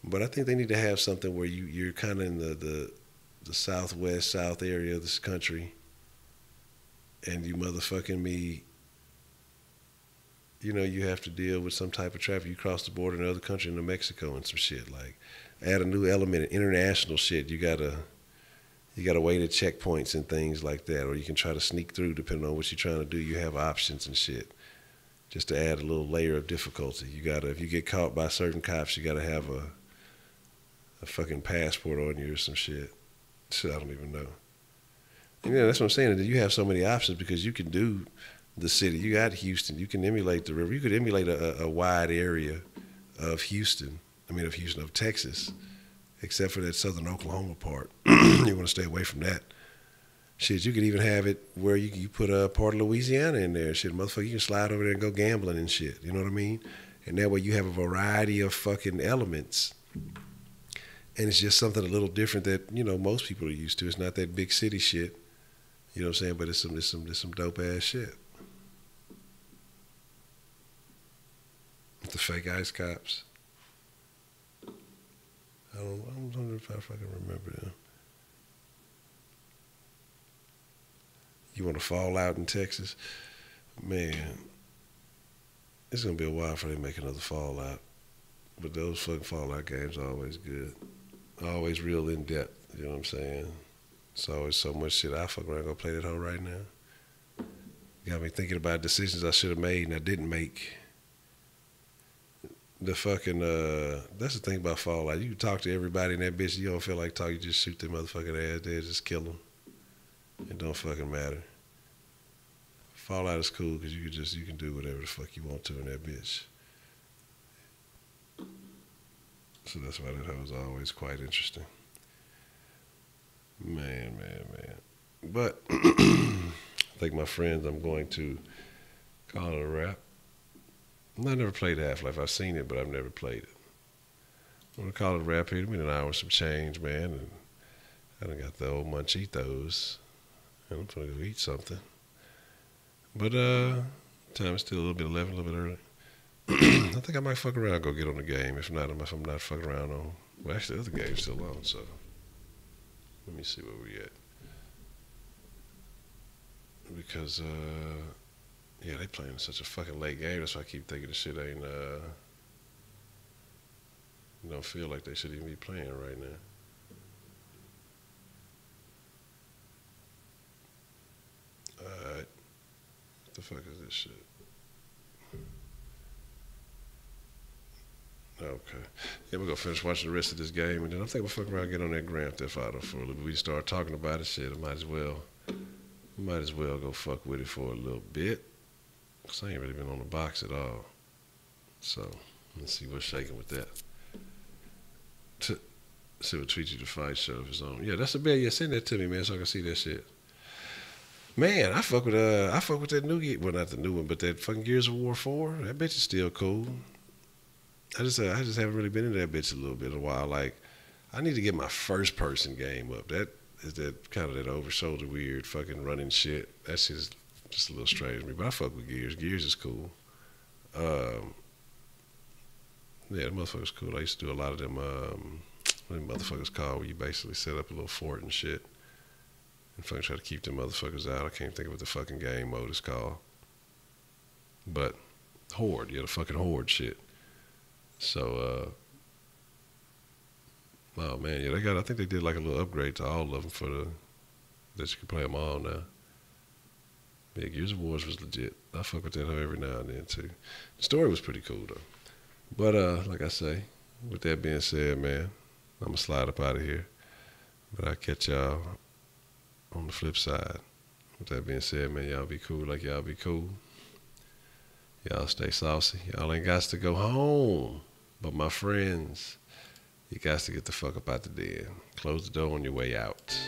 But I think they need to have something where you're kind of in the southwest, south area of this country, and you motherfucking me, you know, you have to deal with some type of traffic. You cross the border in another country, into Mexico and some shit. Like, add a new element of international shit. You gotta wait at checkpoints and things like that, or you can try to sneak through depending on what you're trying to do. You have options and shit, just to add a little layer of difficulty. You gotta, if you get caught by certain cops, you gotta have a fucking passport on you or some shit. Shit, I don't even know. And yeah, that's what I'm saying. That you have so many options because you can do the city. You got Houston. You can emulate the river. You could emulate a wide area of Houston. Of Texas, except for that southern Oklahoma part. You want to stay away from that. Shit, you could even have it where you put a part of Louisiana in there. Shit, motherfucker, you can slide over there and go gambling and shit. You know what I mean? And that way you have a variety of fucking elements. And it's just something a little different that, you know, most people are used to. It's not that big city shit. You know what I'm saying? But it's some dope ass shit. With the fake ice cops. I'm wondering if I fucking remember them. You want to fall out in Texas? Man, it's going to be a while before they make another Fallout. But those fucking Fallout games are always good. Always real in depth, you know what I'm saying? It's always so much shit. I fuck around and go play that hoe right now. Got me thinking about decisions I should have made and I didn't make. the fucking that's the thing about Fallout. You can talk to everybody in that bitch. You don't feel like talking. You just shoot their motherfucking ass there, just kill them. It don't fucking matter. Fallout is cool because you can do whatever the fuck you want to in that bitch. So that's why that hoe is always quite interesting. Man. But I think my friends, I'm going to call it a wrap. I never played Half-Life. I've seen it, but I've never played it. I'm going to call it a wrap here. It's been an hour and some change, man. And I done got the old munchitos. And I'm going to go eat something. But time is still a little bit 11, a little bit early. I think I might fuck around and go get on the game. If I'm not fucking around on... Well, actually, the other game's still on, so... Let me see where we at. Because, yeah, they playing such a fucking late game. That's why I keep thinking the shit ain't, don't feel like they should even be playing right now. Alright. What the fuck is this shit? Okay. Yeah, we're gonna finish watching the rest of this game, and then I think we'll fuck around and get on that Grand Theft Auto for a little bit. We start talking about it, shit. I might as well go fuck with it for a little bit. Cause I ain't really been on the box at all. So let's see what's shaking with that. See what Tweet You to Fight show if it's on. Yeah, that's a bad. Yeah, send that to me, man, so I can see that shit. Man, I fuck with that new game. Well, not the new one, but that fucking Gears of War 4. That bitch is still cool. I just haven't really been into that bitch a little bit in a while. Like, I need to get my first person game up. That is that kind of that over shoulder weird fucking running shit. That shit is just a little strange to me. But I fuck with Gears. Gears is cool. Yeah, the motherfuckers cool. I used to do a lot of them. What them motherfuckers called, where you basically set up a little fort and shit, and fucking try to keep them motherfuckers out. I can't think of what the fucking game mode is called. But Horde, yeah, the fucking Horde shit. So, oh man, yeah, I think they did like a little upgrade to all of them that you can play them all now. Yeah, Gears of War was legit. I fuck with that hoe every now and then too. The story was pretty cool though. But, like I say, with that being said, man, I'm gonna slide up out of here. But I'll catch y'all on the flip side. With that being said, man, y'all be cool like y'all be cool. Y'all stay saucy. Y'all ain't got to go home. But my friends, you got to get the fuck up out the den. Close the door on your way out.